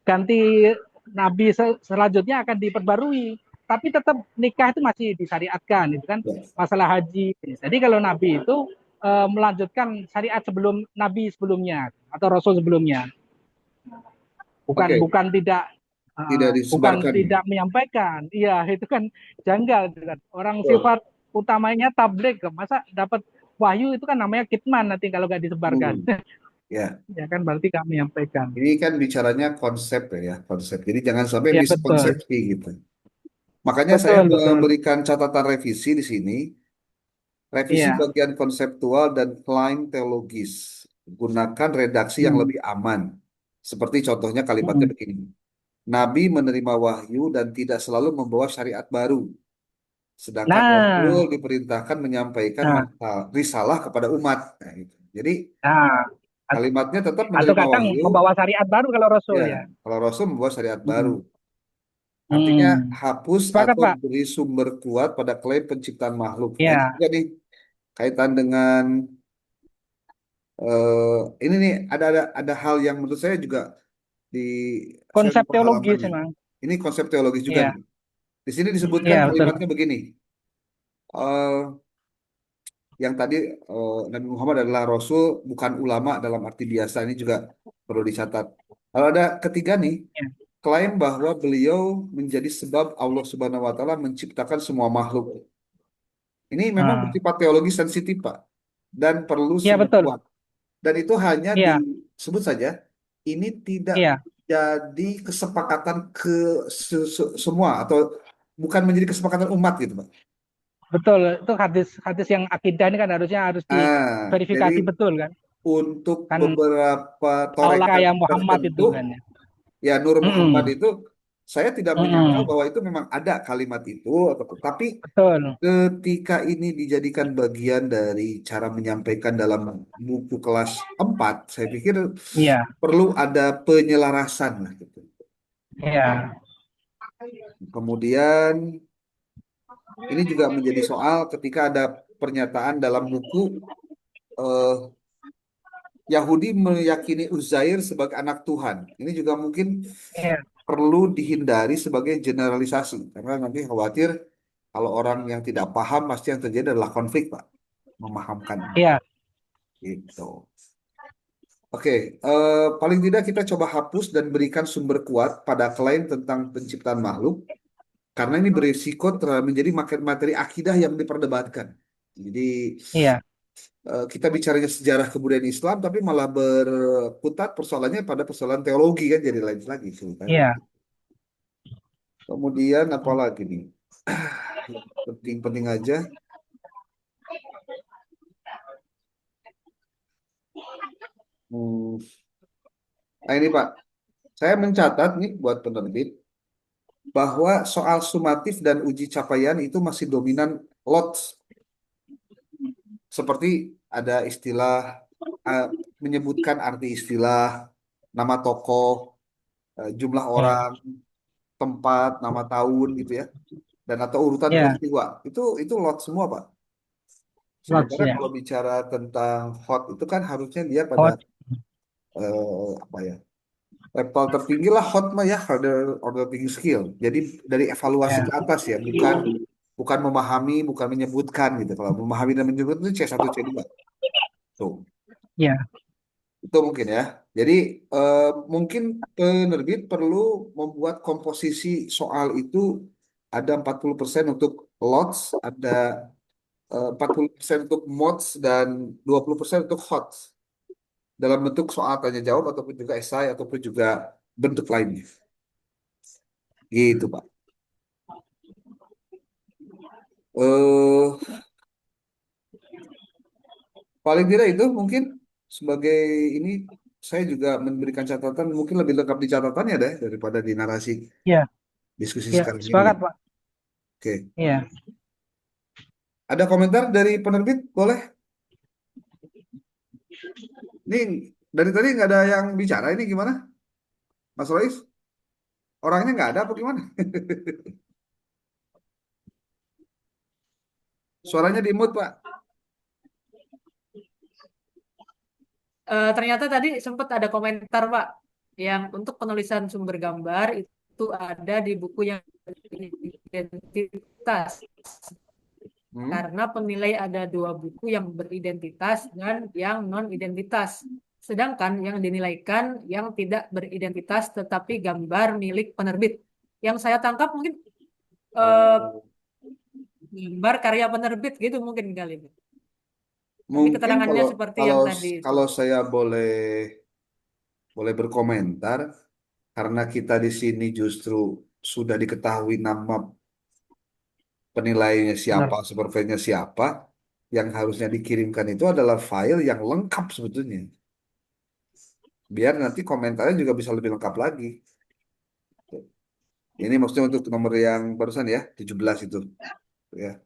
ganti Nabi selanjutnya akan diperbarui, tapi tetap nikah itu masih disyariatkan, itu kan Ya. masalah haji. Jadi kalau Nabi itu melanjutkan syariat sebelum Nabi sebelumnya atau Rasul sebelumnya, bukan Oke, bukan tidak tidak bukan disebarkan. tidak menyampaikan. Iya, itu kan janggal, gitu kan. Orang Betul. sifat utamanya tablik, masa dapat wahyu itu kan namanya kitman nanti kalau nggak disebarkan. Hmm. Ya, Ya kan berarti nggak menyampaikan. ini kan bicaranya konsep ya, konsep. Jadi jangan sampai Ya betul, miskonsepsi gitu. Makanya saya betul, betul. memberikan catatan revisi di sini, revisi Iya. bagian konseptual dan klaim teologis. Gunakan redaksi yang Hmm. lebih aman. Seperti contohnya kalimatnya Hmm. begini. Nabi menerima wahyu dan tidak selalu membawa syariat baru. Sedangkan Nah, Rasul diperintahkan menyampaikan nah, risalah kepada umat. Nah, gitu. Jadi nah. kalimatnya tetap Atau menerima kadang wahyu, membawa syariat baru kalau Rasul ya. ya. Kalau Rasul membawa syariat baru. Hmm. Artinya Hmm. hapus Sepakat, atau Pak. beri sumber kuat pada klaim penciptaan makhluk. Nah, ini Ya, juga nih kaitan dengan ini nih ada hal yang menurut saya juga di saya konsep teologis berhalamannya. memang. Ini konsep teologis juga Iya, nih. Di sini disebutkan iya betul. kalimatnya begini. eh, yang tadi Nabi Muhammad adalah Rasul, bukan ulama dalam arti biasa. Ini juga perlu dicatat. Kalau ada ketiga nih, Ya. klaim bahwa beliau menjadi sebab Allah Subhanahu wa taala menciptakan semua makhluk. Ini memang Ah, bersifat teologis sensitif, Pak, dan perlu iya sumber betul. kuat. Dan itu hanya Iya, disebut saja, ini tidak iya jadi kesepakatan semua atau bukan menjadi kesepakatan umat gitu, Pak. betul. Itu hadis hadis yang akidah ini kan harus Jadi diverifikasi betul kan. untuk Kan beberapa Allah torekat kayak Muhammad tertentu, itu kan ya. ya Nur Muhammad Mm-mm. itu saya tidak menyangkal Mm-mm. bahwa itu memang ada kalimat itu, tapi Betul. ketika ini dijadikan bagian dari cara menyampaikan dalam buku kelas 4, saya pikir Iya, perlu ada penyelarasan lah gitu. iya, Kemudian ini juga menjadi soal ketika ada pernyataan dalam buku eh, Yahudi meyakini Uzair sebagai anak Tuhan. Ini juga mungkin iya, perlu dihindari sebagai generalisasi karena nanti khawatir kalau orang yang tidak paham pasti yang terjadi adalah konflik, Pak, memahamkan iya, itu. Oke, paling tidak kita coba hapus dan berikan sumber kuat pada klaim tentang penciptaan makhluk karena ini berisiko terlalu menjadi materi akidah yang diperdebatkan. Jadi iya, kita bicaranya sejarah kebudayaan Islam tapi malah berkutat persoalannya pada persoalan teologi kan jadi lain lagi ceritanya. iya. Kemudian apa lagi nih? Penting-penting aja. Hmm. Nah ini Pak, saya mencatat nih buat penerbit bahwa soal sumatif dan uji capaian itu masih dominan lot. Seperti ada istilah eh, menyebutkan arti istilah, nama tokoh, jumlah Iya, orang, tempat, nama tahun gitu ya, dan atau urutan iya, peristiwa. Itu lot semua Pak. lots Sementara ya. kalau bicara tentang hot itu kan harusnya dia pada Hot, apa ya? Level tertinggi lah hot mah ya order thinking skill. Jadi dari evaluasi ya, ke atas ya, bukan bukan memahami, bukan menyebutkan gitu. Kalau memahami dan menyebut itu C1 C2. Tuh, ya, itu mungkin ya. Jadi mungkin penerbit perlu membuat komposisi soal itu ada 40% untuk lots, ada 40% untuk mods dan 20% untuk hots dalam bentuk soal tanya jawab ataupun juga esai ataupun juga bentuk lainnya. Gitu, Pak. eh Paling tidak itu mungkin sebagai ini saya juga memberikan catatan mungkin lebih lengkap di catatannya deh daripada di narasi ya, diskusi ya. sekarang ini. Sepakat, Pak. Oke. Iya. Ada komentar dari penerbit? Boleh? Ini dari tadi nggak ada yang bicara ini gimana? Mas Rois? Orangnya nggak ada apa gimana? Suaranya di mute, Pak. Ternyata tadi sempat ada komentar Pak yang untuk penulisan sumber gambar itu ada di buku yang identitas Hmm? karena penilai ada dua buku yang beridentitas dan yang non identitas. Sedangkan yang dinilaikan yang tidak beridentitas tetapi gambar milik penerbit. Yang saya tangkap mungkin eh, Oh, gambar karya penerbit gitu mungkin kali ini. Tapi mungkin keterangannya kalau seperti kalau yang tadi itu. kalau saya boleh boleh berkomentar karena kita di sini justru sudah diketahui nama penilainya siapa, Benar. surveinya siapa, yang harusnya dikirimkan itu adalah file yang lengkap sebetulnya. Biar nanti komentarnya juga bisa lebih lengkap lagi. Ini maksudnya untuk nomor yang barusan ya, 17 itu. Ya,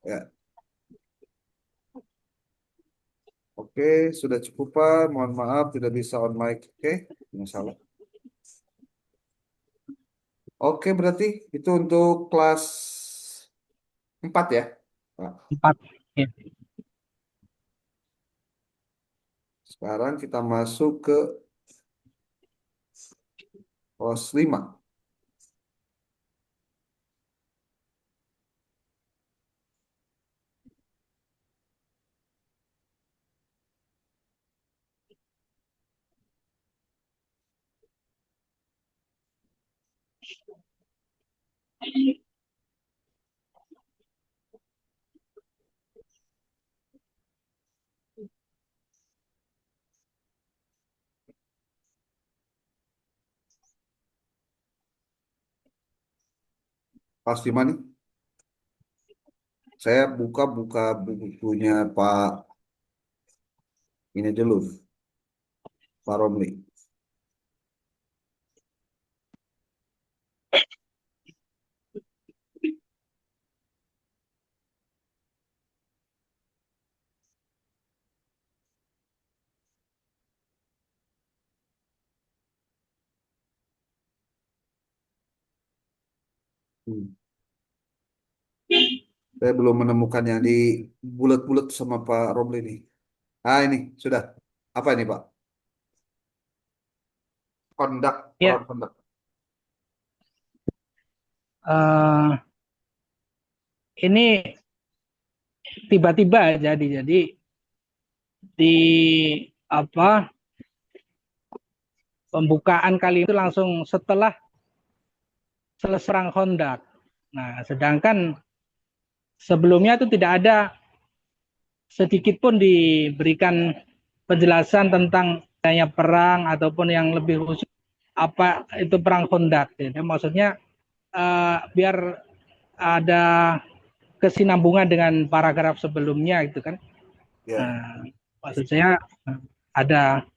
ya. Oke, sudah cukup Pak. Mohon maaf tidak bisa on mic. Oke, nggak salah. Oke, berarti itu untuk kelas 4 ya, Pak. 4. Ya. Sekarang kita masuk ke kelas 5. Kelas 5 nih. Saya buka-buka bukunya Pak ini dulu, Pak Romli. Hmm. Saya belum menemukan yang di bulat-bulat sama Pak Romli nih. Ah, ini sudah. Apa ini, Pak? Kondak, Ya, kondak. ini tiba-tiba jadi di apa pembukaan kali itu langsung setelah selesai perang Honda. Nah, sedangkan sebelumnya itu tidak ada sedikit pun diberikan penjelasan tentang adanya perang ataupun yang lebih khusus apa itu perang Honda. Jadi, maksudnya biar ada kesinambungan dengan paragraf sebelumnya gitu kan. Ya. Maksud saya ada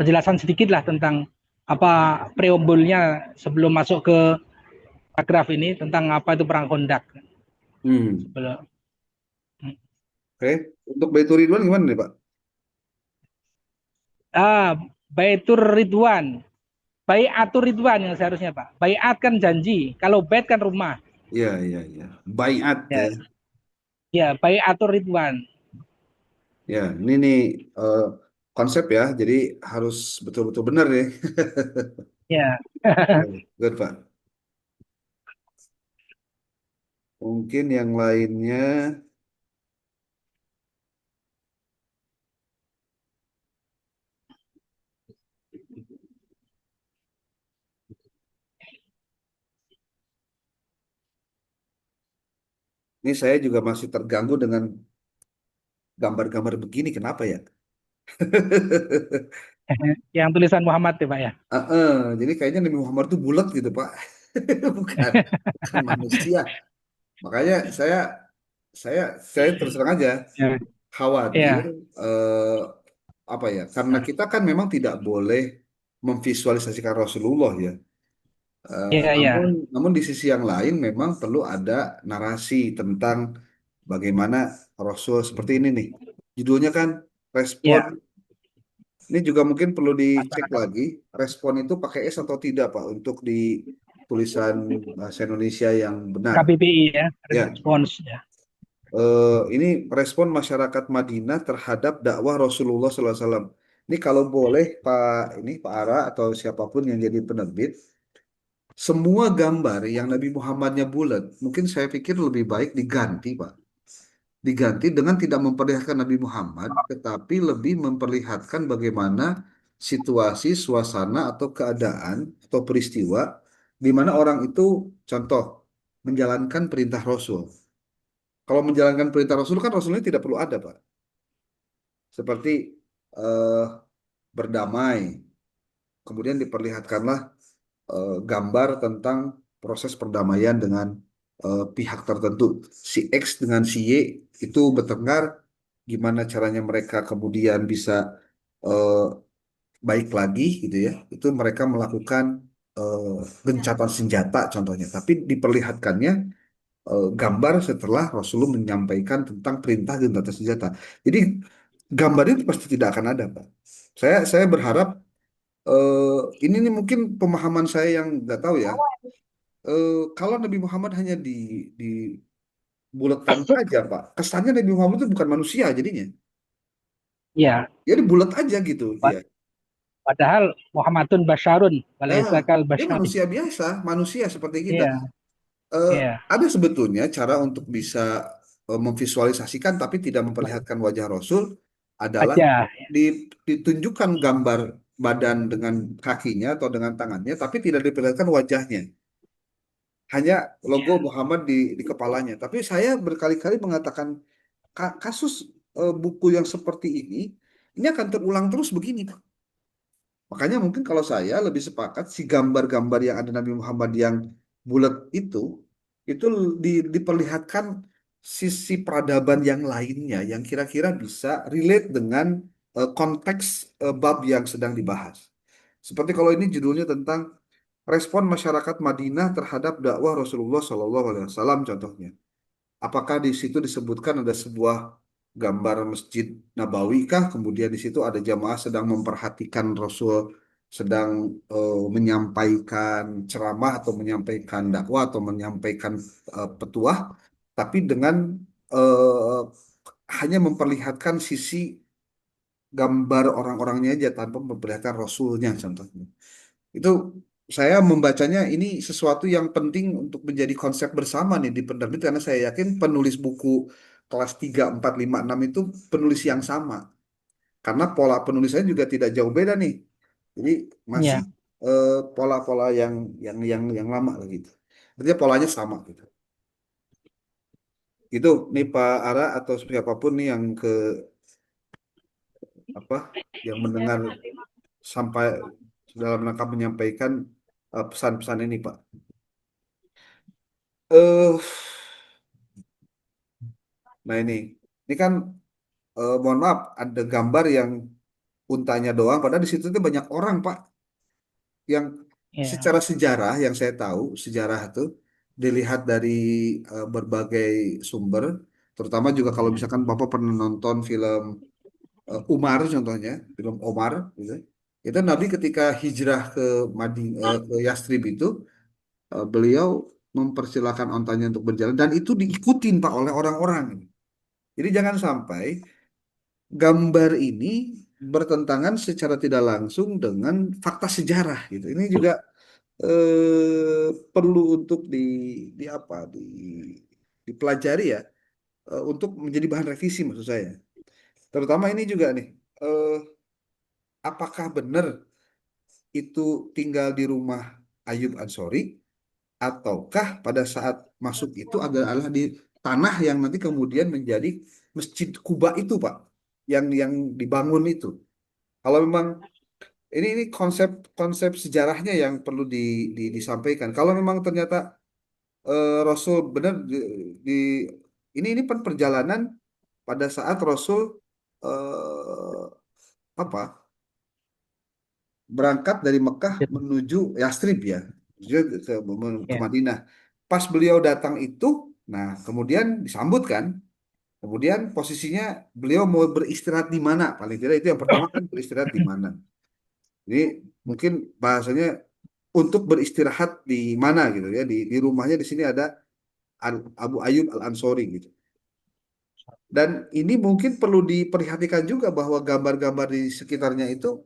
penjelasan sedikit lah tentang apa preambulnya sebelum masuk ke paragraf ini tentang apa itu perang Honda. Hmm. Sebelum, Oke. Untuk Baitur Ridwan gimana nih, Pak? Baitur Ridwan, Baiatur Ridwan yang seharusnya Pak. Baiat kan janji, kalau bait kan rumah. Iya, iya, iya. Baiat ya. Ya, ya Baiatur Ridwan. Ya, ini nih eh, konsep ya. Jadi harus betul-betul benar nih. Ya. Good, Pak. Mungkin yang lainnya, ini saya juga masih terganggu dengan gambar-gambar begini. Kenapa ya? Yang tulisan Muhammad ya Pak ya. Jadi kayaknya Nabi Muhammad itu bulat gitu, Pak. Bukan, bukan manusia. Makanya saya saya terus terang aja Ya, khawatir ya, eh, apa ya? Karena kita kan memang tidak boleh memvisualisasikan Rasulullah ya. ya, Namun, ya, namun di sisi yang lain memang perlu ada narasi tentang bagaimana Rasul seperti ini nih. Judulnya kan respon. ya. Ini juga mungkin perlu dicek Masyarakat lagi respon itu pakai S atau tidak Pak untuk di tulisan bahasa Indonesia yang benar. KBBI ya, Ya, respons ya. ini respon masyarakat Madinah terhadap dakwah Rasulullah SAW. Ini kalau boleh Pak Ara atau siapapun yang jadi penerbit, semua gambar yang Nabi Muhammadnya bulat, mungkin saya pikir lebih baik diganti, Pak. Diganti dengan tidak memperlihatkan Nabi Muhammad, tetapi lebih memperlihatkan bagaimana situasi, suasana, atau keadaan, atau peristiwa di mana orang itu, contoh, menjalankan perintah Rasul. Kalau menjalankan perintah Rasul kan Rasulnya tidak perlu ada, Pak. Seperti eh, berdamai, kemudian diperlihatkanlah gambar tentang proses perdamaian dengan pihak tertentu. Si X dengan si Y itu bertengkar, gimana caranya mereka kemudian bisa eh, baik lagi gitu ya. Itu mereka melakukan eh, gencatan senjata contohnya. Tapi diperlihatkannya gambar setelah Rasulullah menyampaikan tentang perintah gencatan senjata. Jadi gambar itu pasti tidak akan ada, Pak. Saya berharap ini nih mungkin pemahaman saya yang nggak tahu ya. Kalau Nabi Muhammad hanya dibulatkan saja, Pak, kesannya Nabi Muhammad itu bukan manusia jadinya. Ya, Jadi bulat aja gitu, ya. padahal Muhammadun Basyarun, Nah, walaisa kal dia basyari. manusia biasa, manusia seperti kita. Iya, Eh, iya, ada sebetulnya cara untuk bisa memvisualisasikan tapi tidak memperlihatkan wajah Rasul adalah wajah. ditunjukkan gambar badan dengan kakinya atau dengan tangannya, tapi tidak diperlihatkan wajahnya. Hanya logo Muhammad di kepalanya. Tapi saya berkali-kali mengatakan kasus buku yang seperti ini akan terulang terus begini, Pak. Makanya mungkin kalau saya lebih sepakat si gambar-gambar yang ada Nabi Muhammad yang bulat itu diperlihatkan sisi peradaban yang lainnya yang kira-kira bisa relate dengan konteks bab yang sedang dibahas. Seperti kalau ini judulnya tentang respon masyarakat Madinah terhadap dakwah Rasulullah SAW contohnya. Apakah di situ disebutkan ada sebuah gambar Masjid Nabawi kah? Kemudian di situ ada jamaah sedang memperhatikan Rasul sedang menyampaikan ceramah atau menyampaikan dakwah atau menyampaikan petuah, tapi dengan eh, hanya memperlihatkan sisi gambar orang-orangnya aja tanpa memperlihatkan Rasulnya contohnya. Itu saya membacanya ini sesuatu yang penting untuk menjadi konsep bersama nih di penerbit karena saya yakin penulis buku kelas 3 4 5 6 itu penulis yang sama. Karena pola penulisannya juga tidak jauh beda nih. Jadi masih iya. pola-pola yang lama lah gitu. Artinya polanya sama gitu. Itu nih Pak Ara atau siapapun nih yang apa yang mendengar sampai dalam rangka menyampaikan pesan-pesan ini Pak. Eh Nah ini kan mohon maaf ada gambar yang untanya doang, padahal di situ tuh banyak orang Pak yang Iya. secara sejarah yang saya tahu sejarah itu dilihat dari berbagai sumber, terutama juga kalau misalkan Bapak pernah nonton film Umar contohnya, film Omar gitu. Itu Nabi ketika hijrah ke ke Yastrib itu beliau mempersilahkan ontanya untuk berjalan dan itu diikutin Pak oleh orang-orang. Jadi jangan sampai gambar ini bertentangan secara tidak langsung dengan fakta sejarah gitu. Ini juga perlu untuk di apa dipelajari ya untuk menjadi bahan revisi maksud saya. Terutama ini juga nih eh, apakah benar itu tinggal di rumah Ayub Ansori ataukah pada saat masuk itu adalah di tanah yang nanti kemudian menjadi Masjid Kuba itu Pak yang dibangun itu. Kalau memang ini konsep konsep sejarahnya yang perlu disampaikan. Kalau memang ternyata Rasul benar di- ini perjalanan pada saat Rasul eh, apa berangkat dari Mekah menuju Yastrib ya, dia ke Iya. Madinah. Pas beliau datang itu, nah kemudian disambut kan. Kemudian posisinya beliau mau beristirahat di mana? Paling tidak itu yang pertama kan beristirahat di mana. Jadi mungkin bahasanya untuk beristirahat di mana gitu ya di rumahnya di sini ada Abu Ayyub Al Ansori gitu. Dan ini mungkin perlu diperhatikan juga bahwa gambar-gambar di sekitarnya itu,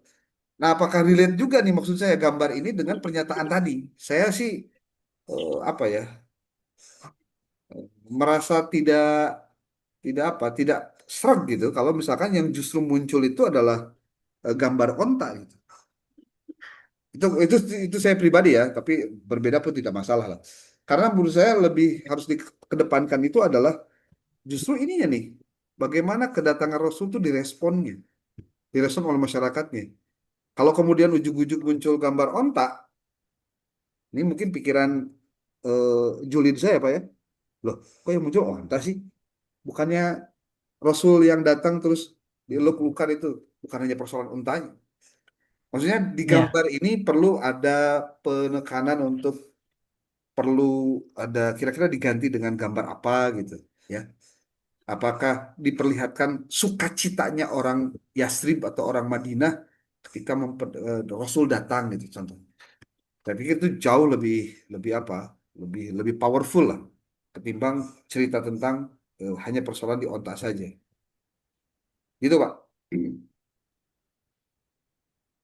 nah apakah relate juga nih maksud saya gambar ini dengan pernyataan tadi? Saya sih apa ya merasa tidak sreg gitu kalau misalkan yang justru muncul itu adalah gambar onta gitu. Itu saya pribadi ya, tapi berbeda pun tidak masalah lah. Karena menurut saya lebih harus dikedepankan itu adalah justru ininya nih, bagaimana kedatangan Rasul itu direspon oleh masyarakatnya. Kalau kemudian ujuk-ujuk muncul gambar onta, ini mungkin pikiran julid saya Pak ya. Loh, kok yang muncul onta sih? Bukannya Rasul yang datang terus dieluk-elukan itu bukan hanya persoalan untanya. Maksudnya di Iya. gambar ini perlu ada penekanan untuk perlu ada kira-kira diganti dengan gambar apa gitu ya. Apakah diperlihatkan sukacitanya orang Yasrib atau orang Madinah ketika Rasul datang gitu contohnya. Saya pikir itu jauh lebih lebih apa? lebih powerful lah ketimbang cerita tentang hanya persoalan di otak saja. Gitu, Pak.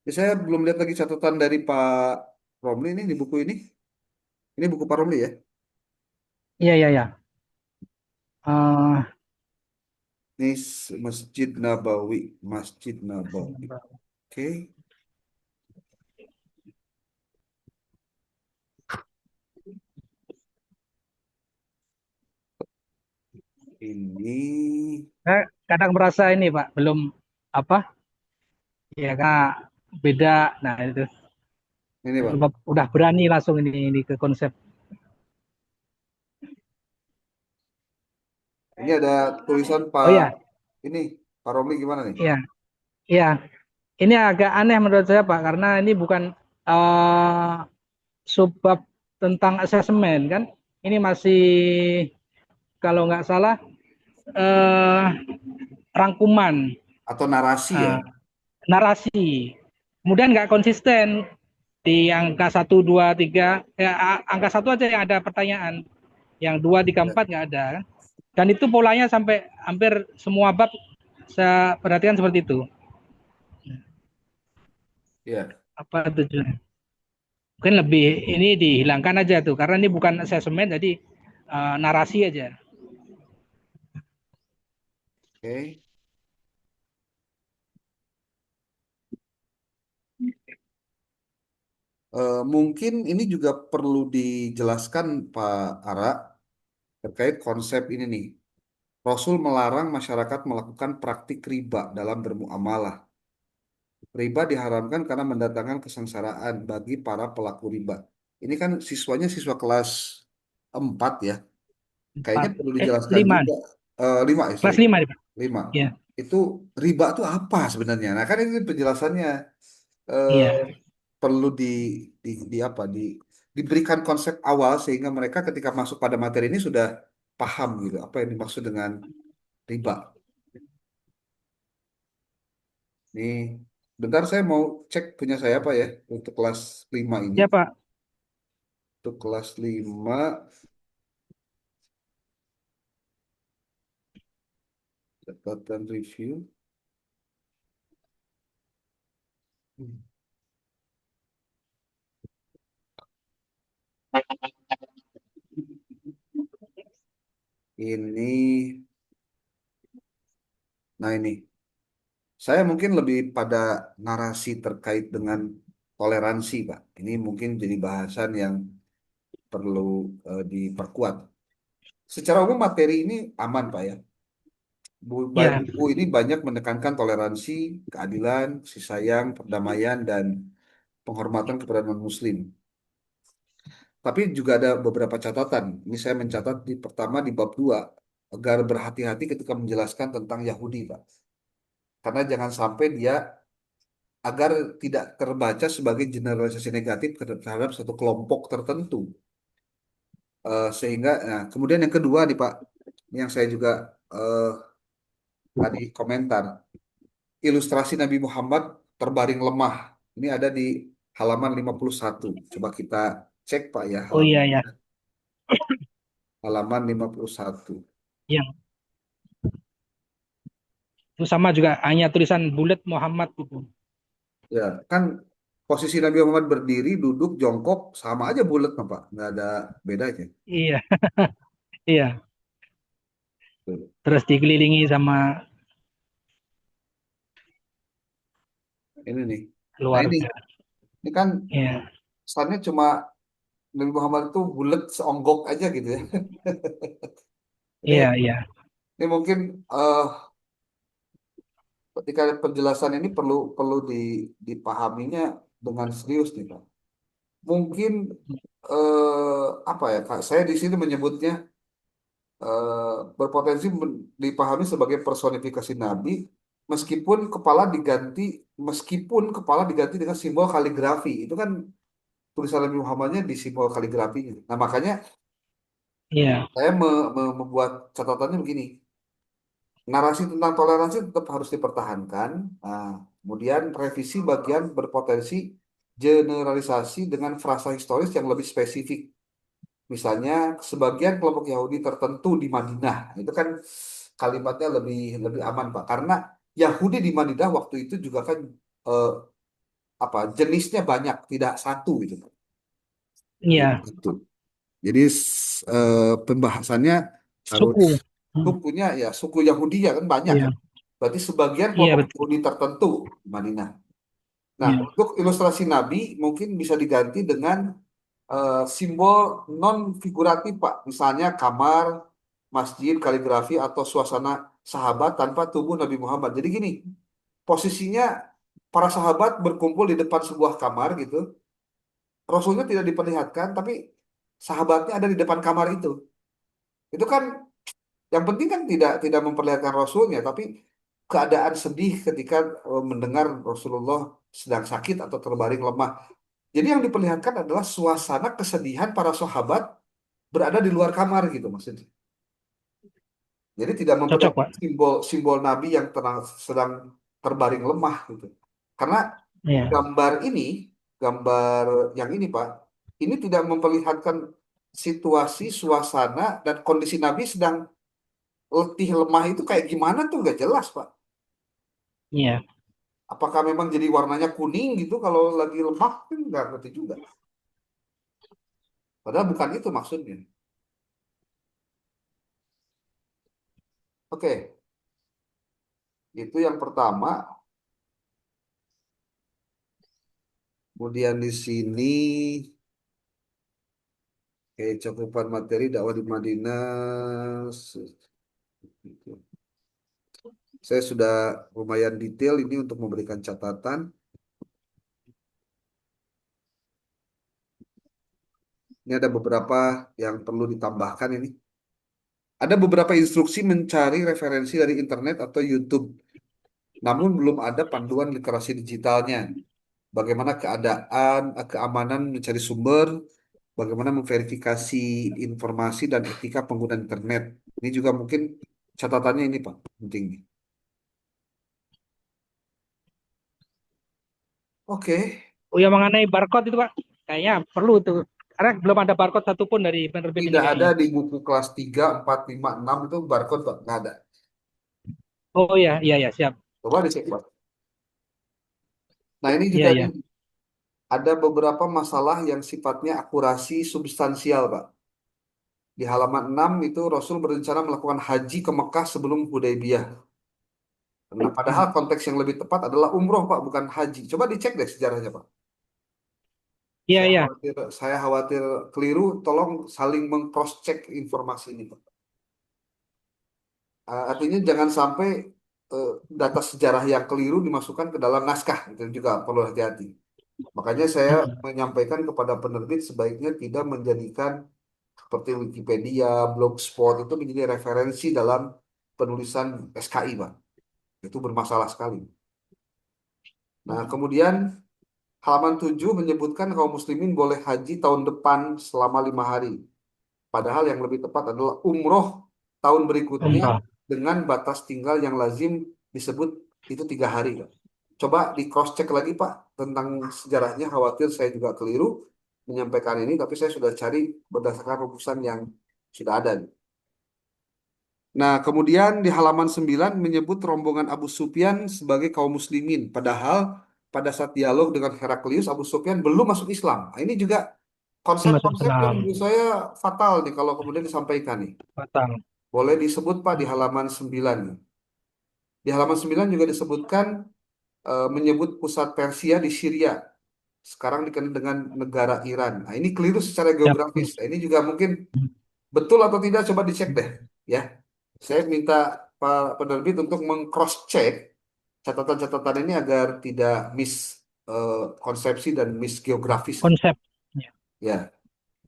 Ya, saya belum lihat lagi catatan dari Pak Romli ini di buku ini. Ini buku Pak Romli ya? Iya, iya, iya. Ini Masjid Nabawi, Masjid Nabawi. Oke. Ini Saya kadang merasa ini Pak, belum apa, ya karena beda. Nah itu ini Pak. udah berani langsung ini ke konsep. Ini ada tulisan Oh Pak ya, ini Pak Romli gimana nih? iya, iya. Ini agak aneh menurut saya Pak, karena ini bukan uh, subbab tentang asesmen kan. Ini masih kalau nggak salah uh, rangkuman Atau narasi ya? uh, narasi. Kemudian nggak konsisten di angka 1, 2, 3. Ya, angka 1 aja yang ada pertanyaan, yang 2, 3, 4 nggak ada kan. Dan itu polanya sampai hampir semua bab saya perhatikan seperti itu. Iya. Apa tujuannya? Mungkin lebih ini dihilangkan aja tuh, karena ini bukan asesmen, jadi narasi aja. Oke. Mungkin ini juga perlu dijelaskan Pak Ara terkait konsep ini nih. Rasul melarang masyarakat melakukan praktik riba dalam bermuamalah. Riba diharamkan karena mendatangkan kesengsaraan bagi para pelaku riba. Ini kan siswanya siswa kelas 4 ya. Kayaknya 4, perlu dijelaskan 5. juga. 5 ya, sorry. Kelas 5 nih Pak. 5. Iya, Itu riba itu apa sebenarnya? Nah, kan ini penjelasannya eh, iya. perlu di apa diberikan konsep awal sehingga mereka ketika masuk pada materi ini sudah paham gitu apa yang dimaksud dengan riba. Nih, bentar saya mau cek punya saya apa ya untuk kelas 5 ini. Ya Pak. Untuk kelas 5 catatan review. Ini, nah ini, saya mungkin lebih pada narasi terkait dengan toleransi, Pak. Ini mungkin jadi bahasan yang perlu diperkuat. Secara umum materi ini aman, Pak ya. Iya, Buku ini banyak menekankan toleransi, keadilan, kasih sayang, perdamaian, dan penghormatan kepada non-Muslim. Tapi juga ada beberapa catatan. Ini saya mencatat di pertama di bab 2 agar berhati-hati ketika menjelaskan tentang Yahudi, Pak. Karena jangan sampai dia agar tidak terbaca sebagai generalisasi negatif terhadap satu kelompok tertentu. Sehingga, nah, kemudian yang kedua nih Pak, ini yang saya juga eh, tadi komentar, ilustrasi Nabi Muhammad terbaring lemah. Ini ada di halaman 51. Coba kita cek Pak ya, oh iya ya, halaman 51. yang itu sama juga hanya tulisan bulat Muhammad gitu. Ya, kan posisi Nabi Muhammad berdiri, duduk, jongkok, sama aja bulat Pak, nggak ada bedanya. Iya, iya. Tuh. Terus dikelilingi sama Ini nih. Nah keluarga. ini kan Iya, kesannya cuma Nabi Muhammad itu bulat seonggok aja gitu ya. iya, Ini, iya, ini mungkin eh, ketika penjelasan ini perlu perlu dipahaminya dengan serius nih Pak. Mungkin apa ya Kak? Saya di sini menyebutnya berpotensi dipahami sebagai personifikasi Nabi meskipun kepala diganti dengan simbol kaligrafi. Itu kan tulisan Nabi Muhammadnya di simbol kaligrafinya. Nah makanya iya, saya membuat catatannya begini. Narasi tentang toleransi tetap harus dipertahankan. Nah, kemudian revisi bagian berpotensi generalisasi dengan frasa historis yang lebih spesifik. Misalnya sebagian kelompok Yahudi tertentu di Madinah, itu kan kalimatnya lebih lebih aman Pak, karena Yahudi di Madinah waktu itu juga kan eh, apa jenisnya banyak, tidak satu gitu Pak. Tidak Iya, satu. Jadi pembahasannya harus suku. Hmm, sukunya ya suku Yahudi ya kan banyak Iya, kan. Berarti sebagian iya kelompok betul. Yahudi tertentu di Madinah. Nah, Iya, untuk ilustrasi Nabi mungkin bisa diganti dengan simbol non figuratif Pak. Misalnya kamar, masjid, kaligrafi atau suasana sahabat tanpa tubuh Nabi Muhammad. Jadi gini, posisinya para sahabat berkumpul di depan sebuah kamar gitu. Rasulnya tidak diperlihatkan, tapi sahabatnya ada di depan kamar itu. Itu kan yang penting kan tidak memperlihatkan Rasulnya, tapi keadaan sedih ketika mendengar Rasulullah sedang sakit atau terbaring lemah. Jadi yang diperlihatkan adalah suasana kesedihan para sahabat berada di luar kamar gitu maksudnya. Jadi tidak cocok memperlihatkan Pak. simbol Nabi yang sedang terbaring lemah gitu. Karena Iya, gambar ini, gambar yang ini Pak, ini tidak memperlihatkan situasi, suasana, dan kondisi Nabi sedang letih lemah itu kayak gimana tuh nggak jelas Pak. iya, Apakah memang jadi warnanya kuning gitu kalau lagi lemah? Kan nggak ngerti juga. Padahal bukan itu maksudnya. Oke, itu yang pertama. Kemudian di sini, cakupan materi dakwah di Madinah. Saya sudah lumayan detail ini untuk memberikan catatan. Ini ada beberapa yang perlu ditambahkan ini. Ada beberapa instruksi mencari referensi dari internet atau YouTube, namun belum ada panduan literasi digitalnya. Bagaimana keamanan mencari sumber, bagaimana memverifikasi informasi dan etika pengguna internet. Ini juga mungkin catatannya ini Pak, penting nih. Oke, oh ya mengenai barcode itu Pak, kayaknya perlu tuh. Karena belum ada barcode satupun dari penerbit ini tidak ada kayaknya. di buku kelas 3, 4, 5, 6 itu barcode Pak, nggak ada. Oh iya, iya, iya, siap. Coba dicek Pak. Nah ini Iya, juga iya. nih, ada beberapa masalah yang sifatnya akurasi substansial Pak. Di halaman 6 itu Rasul berencana melakukan haji ke Mekah sebelum Hudaybiyah. Nah, padahal konteks yang lebih tepat adalah umroh Pak, bukan haji. Coba dicek deh sejarahnya Pak. Iya, Saya iya. khawatir, saya khawatir keliru. Tolong saling meng-cross check informasi ini Pak. Artinya jangan sampai eh, data sejarah yang keliru dimasukkan ke dalam naskah. Itu juga perlu hati-hati. Makanya saya Hmm. menyampaikan kepada penerbit sebaiknya tidak menjadikan seperti Wikipedia, Blogspot itu menjadi referensi dalam penulisan SKI, Pak. Itu bermasalah sekali. Nah, kemudian halaman 7 menyebutkan kaum muslimin boleh haji tahun depan selama 5 hari. Padahal yang lebih tepat adalah umroh tahun berikutnya Umrah. dengan batas tinggal yang lazim disebut itu 3 hari, Pak. Coba di cross check lagi Pak tentang sejarahnya. Khawatir saya juga keliru menyampaikan ini, tapi saya sudah cari berdasarkan rumusan yang sudah ada. Nah, kemudian di halaman 9 menyebut rombongan Abu Sufyan sebagai kaum muslimin. Padahal pada saat dialog dengan Heraklius, Abu Sufyan belum masuk Islam. Nah, ini juga Masuk konsep-konsep yang Islam. menurut saya fatal nih kalau kemudian disampaikan nih. Batang. Boleh disebut Pak di halaman 9. Di halaman 9 juga disebutkan menyebut pusat Persia di Syria. Sekarang dikenal dengan negara Iran. Nah, ini keliru secara Siap. geografis. Nah, ini juga mungkin betul atau tidak coba dicek deh ya. Saya minta Pak penerbit untuk meng-cross check catatan-catatan ini agar tidak miss konsepsi dan miss geografis. Konsep. Ya. Ya.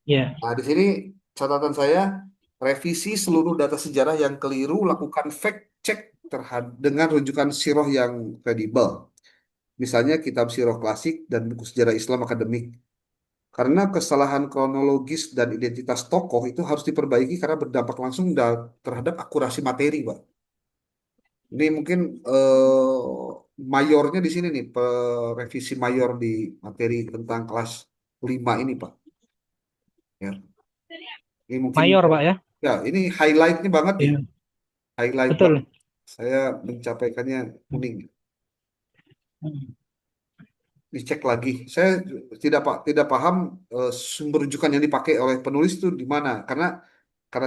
Ya. Nah, di sini catatan saya revisi seluruh data sejarah yang keliru, lakukan fact check terhadap dengan rujukan sirah yang kredibel. Misalnya kitab sirah klasik dan buku sejarah Islam akademik. Karena kesalahan kronologis dan identitas tokoh itu harus diperbaiki karena berdampak langsung terhadap akurasi materi, Pak. Ini mungkin mayornya di sini nih, revisi mayor di materi tentang kelas 5 ini, Pak. Ya. Ini mungkin Mayor, Pak ya. ya ini highlightnya banget nih, Iya, highlight banget. betul. Saya mencapaikannya kuning. Hmm. Dicek lagi. Saya tidak paham sumber rujukan yang dipakai oleh penulis itu di mana. Karena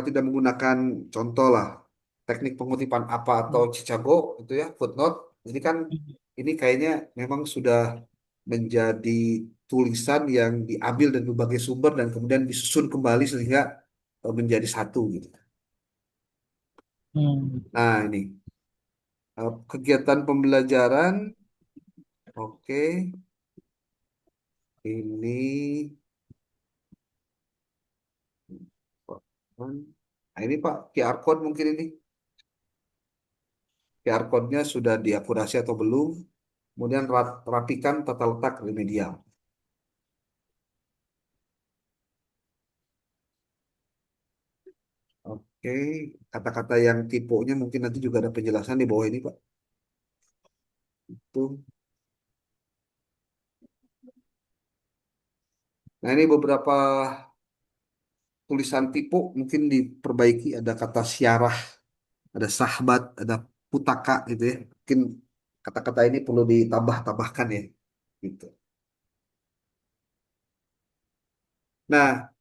tidak menggunakan contoh lah teknik pengutipan apa atau Chicago itu ya footnote. Jadi kan ini kayaknya memang sudah menjadi tulisan yang diambil dari berbagai sumber dan kemudian disusun kembali sehingga menjadi satu gitu. Hmm. Nah ini kegiatan pembelajaran, oke, ini. Nah ini Pak QR code mungkin ini. QR code-nya sudah diakurasi atau belum? Kemudian rapikan tata letak remedial. Oke, kata-kata yang tipenya mungkin nanti juga ada penjelasan di bawah ini, Pak. Itu. Nah, ini beberapa tulisan tipe mungkin diperbaiki. Ada kata syarah, ada sahabat, ada putaka gitu ya. Mungkin kata-kata ini perlu ditambah-tambahkan ya. Gitu. Nah,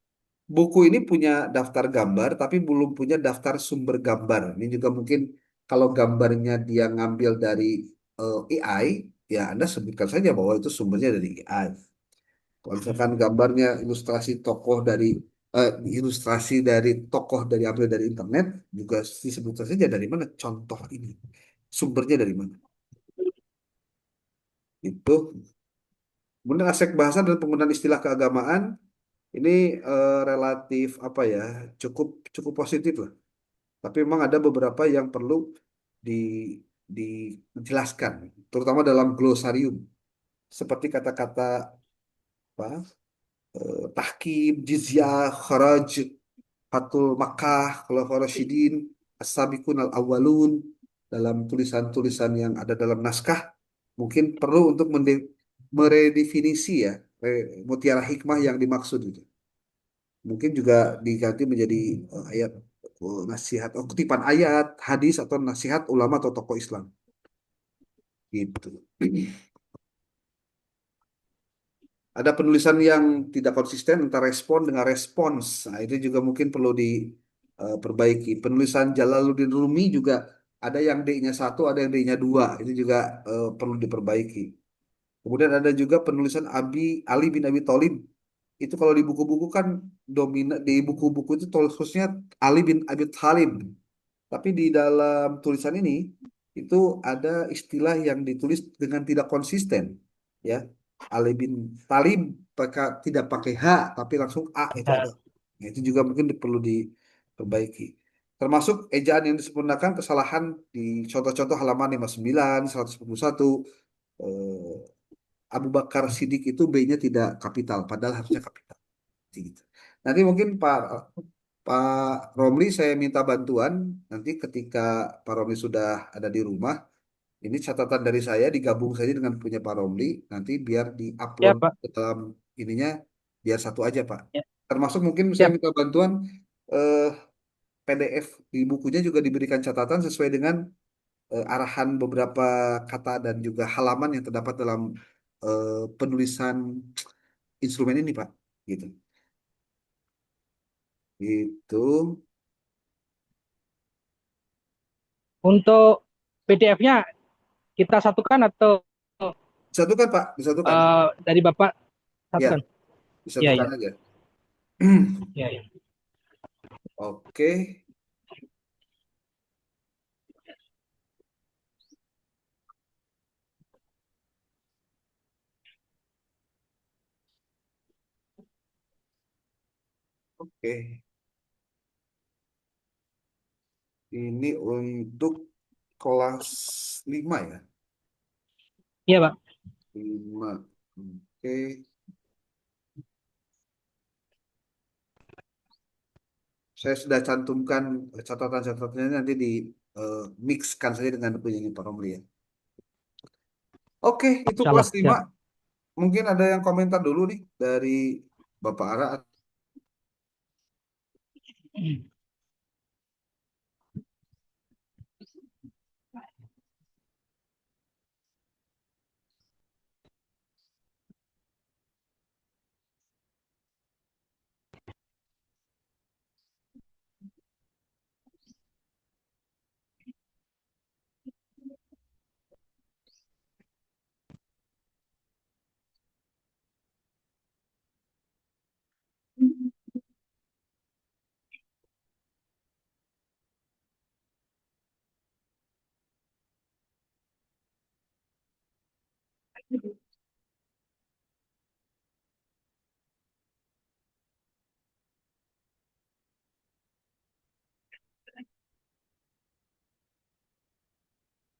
buku ini punya daftar gambar, tapi belum punya daftar sumber gambar. Ini juga mungkin kalau gambarnya dia ngambil dari AI, ya Anda sebutkan saja bahwa itu sumbernya dari AI. Kalau misalkan gambarnya ilustrasi dari tokoh dari ambil dari internet, juga disebutkan saja dari mana contoh ini, sumbernya dari mana. Itu. Kemudian aspek bahasa dan penggunaan istilah keagamaan ini relatif apa ya, cukup cukup positif lah. Tapi memang ada beberapa yang perlu di, dijelaskan, terutama dalam glosarium. Seperti kata-kata apa, tahkim, jizyah, kharaj, fatul Makkah, khulafaur rasyidin, as-sabiqun al-awwalun, dalam tulisan-tulisan yang ada dalam naskah, mungkin perlu untuk meredefinisi ya, mutiara hikmah yang dimaksud itu. Mungkin juga diganti menjadi ayat nasihat, kutipan ayat, hadis atau nasihat ulama atau tokoh Islam. Gitu. Ada penulisan yang tidak konsisten antara respon dengan respons. Nah, itu juga mungkin perlu diperbaiki. Penulisan Jalaluddin Rumi juga ada yang D-nya satu, ada yang D-nya dua. Itu juga perlu diperbaiki. Kemudian ada juga penulisan Ali bin Abi Thalib. Itu kalau di buku-buku kan dominan, di buku-buku itu khususnya Ali bin Abi Thalib. Tapi di dalam tulisan ini itu ada istilah yang ditulis dengan tidak konsisten, ya. Ali bin Talib tidak pakai H tapi langsung A itu ada. Ya. Nah, itu juga mungkin perlu diperbaiki. Termasuk ejaan yang disempurnakan kesalahan di contoh-contoh halaman 59, 141. eh, Abu Bakar Siddiq itu B-nya tidak kapital, padahal harusnya kapital. Gitu. Nanti mungkin Pak Romli saya minta bantuan nanti ketika Pak Romli sudah ada di rumah. Ini catatan dari saya digabung saja dengan punya Pak Romli. Nanti biar Ya, diupload Pak. ke dalam ininya biar satu aja Pak. Ya. Termasuk mungkin saya Siap. minta bantuan eh, PDF di bukunya juga diberikan catatan sesuai dengan arahan beberapa kata dan juga halaman yang terdapat dalam penulisan instrumen ini Pak. Gitu. Itu. Untuk PDF-nya kita satukan atau Disatukan Pak, disatukan. dari Bapak Ya, satukan? Iya, disatukan iya. aja. Iya, iya. Oke, oke. Ini untuk kelas 5 ya. Iya, Pak. 5. Oke. Saya sudah cantumkan catatan-catatannya nanti di mixkan saja dengan punya Pak Romli ya. Oke, itu Insya kelas Allah. 5. Siap. Mungkin ada yang komentar dulu nih dari Bapak Ara.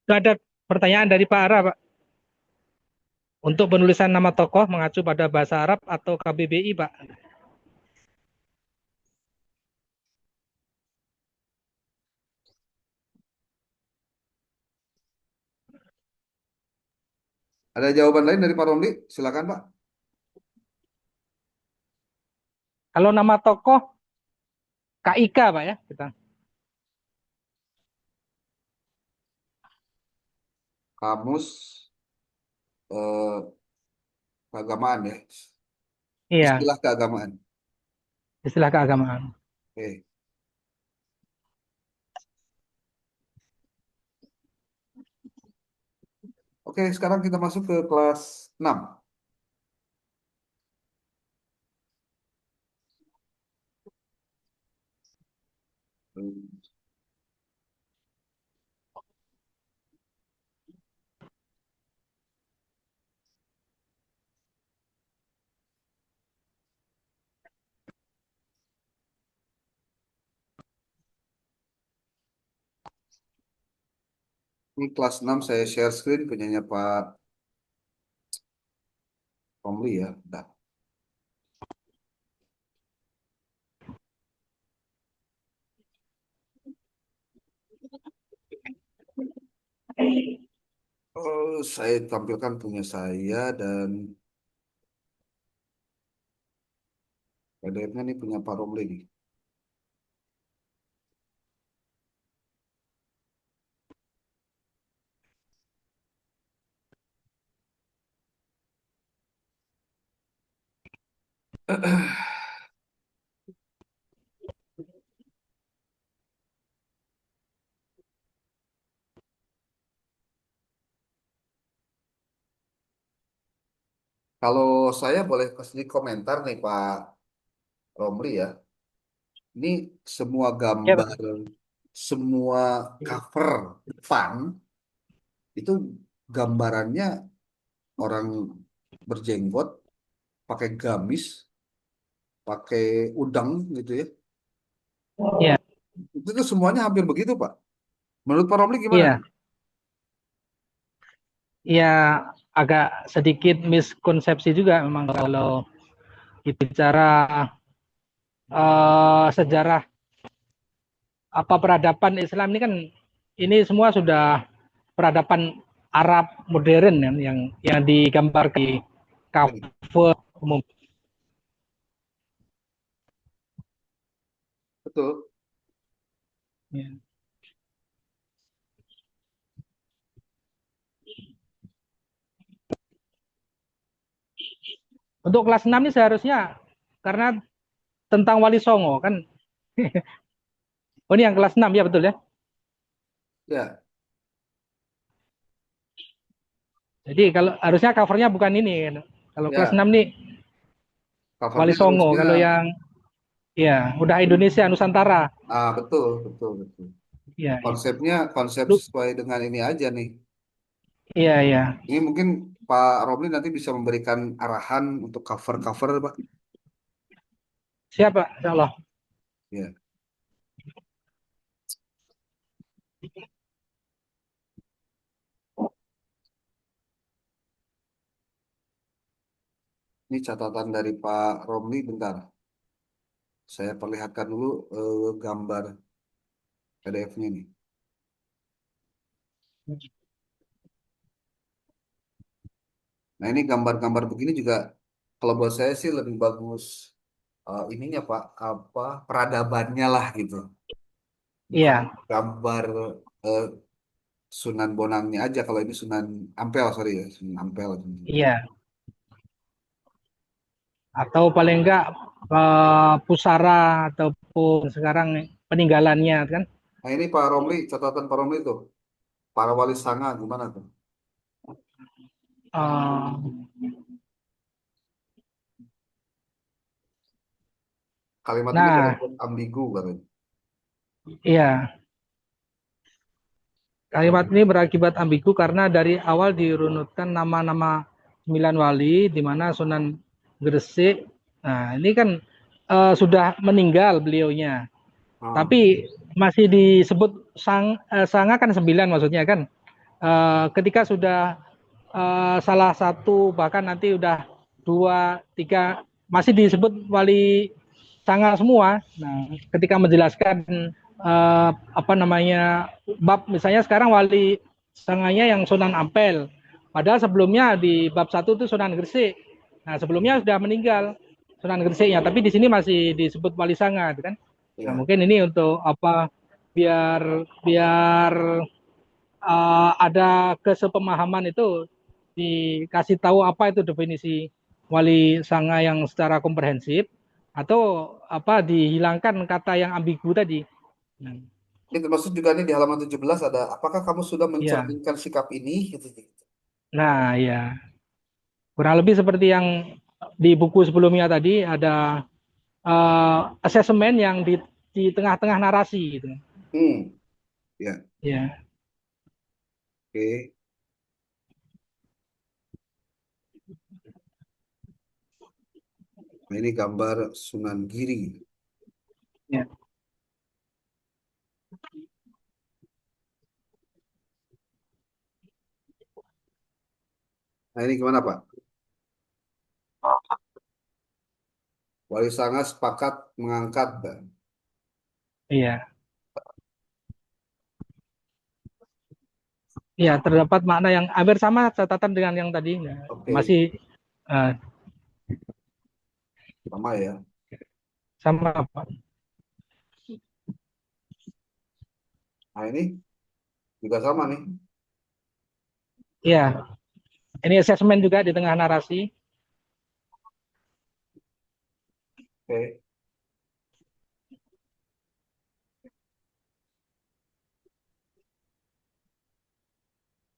Itu ada pertanyaan dari Pak Ara, Pak. Untuk penulisan nama tokoh mengacu pada bahasa Arab atau KBBI, Pak? Ada jawaban lain dari Pak Romli? Silakan Pak. Kalau nama tokoh KIK, Pak ya, kita. Kamus eh, keagamaan ya. Iya, Istilah keagamaan. istilah keagamaan. Oke. Oke, sekarang kita masuk ke kelas 6. Ini kelas 6 saya share screen punyanya Pak Romli ya. Nah, saya tampilkan punya saya dan PDF-nya nih punya Pak Romli nih. Kalau saya boleh kasih komentar nih Pak Romli ya. Ini semua Ya, gambar, Pak. semua cover depan itu gambarannya orang berjenggot, pakai gamis, pakai udang gitu ya. Iya, Itu tuh semuanya hampir begitu Pak. Menurut Pak Romli gimana nih? iya, iya, agak sedikit miskonsepsi juga memang kalau kita bicara sejarah apa peradaban Islam ini kan ini semua sudah peradaban Arab modern kan, yang digambar di cover umum. Betul. Ya. Untuk kelas 6 ini seharusnya karena tentang Wali Songo kan. Oh ini yang kelas 6 ya betul ya. Ya, Jadi kalau harusnya covernya bukan ini. Kalau kelas ya. 6 nih Wali Covernya Songo. harusnya, Kalau yang ya udah Indonesia Nusantara. betul, betul, betul. Iya, iya. Konsepnya konsep Lu, sesuai dengan ini aja nih. iya, iya. Ini mungkin Pak Romli nanti bisa memberikan arahan untuk cover-cover, Pak. Siapa? Insya Allah. Ya. Ini catatan dari Pak Romli, bentar. Saya perlihatkan dulu gambar PDF-nya nih. Nah, ini gambar-gambar begini juga, kalau buat saya sih lebih bagus ininya Pak, apa peradabannya lah gitu. Bukan Iya, gambar eh, Sunan Bonangnya aja. Kalau ini Sunan Ampel, sorry ya, Sunan Ampel. iya. Atau paling enggak pusara ataupun sekarang peninggalannya kan. Nah ini Pak Romli, catatan Pak Romli tuh, para wali sanga gimana tuh? Eh, Kalimat ini nah, benar ambigu katanya. iya. Kalimat ini berakibat ambigu karena dari awal dirunutkan nama-nama 9 wali, di mana Sunan Gresik. Nah, ini kan sudah meninggal beliaunya. Ah, Tapi masih disebut sanga kan 9 maksudnya kan. Ketika sudah salah satu bahkan nanti udah dua, tiga masih disebut wali sanga semua. Nah, ketika menjelaskan apa namanya bab misalnya sekarang wali sanganya yang Sunan Ampel, padahal sebelumnya di bab 1 itu Sunan Gresik. Nah, sebelumnya sudah meninggal Sunan Gresiknya, tapi di sini masih disebut wali sanga, kan? Nah, ya. mungkin ini untuk apa? Biar biar ada kesepemahaman itu dikasih tahu apa itu definisi wali sanga yang secara komprehensif atau apa dihilangkan kata yang ambigu tadi. Nah, Ini termasuk juga nih di halaman 17 ada, apakah kamu sudah ya, mencerminkan sikap ini? Gitu, gitu. nah ya kurang lebih seperti yang di buku sebelumnya tadi ada asesmen yang di tengah-tengah narasi gitu. Hmm, ya, Ya, oke. Nah, ini gambar Sunan Giri. ya. Nah, ini gimana Pak? Wali Sanga sepakat mengangkat. Iya. Iya, terdapat makna yang hampir sama catatan dengan yang tadi. Ya, Oke, masih uh, sama ya. sama Pak. Nah, ini juga sama nih. Iya, ini asesmen juga di tengah narasi. Oke,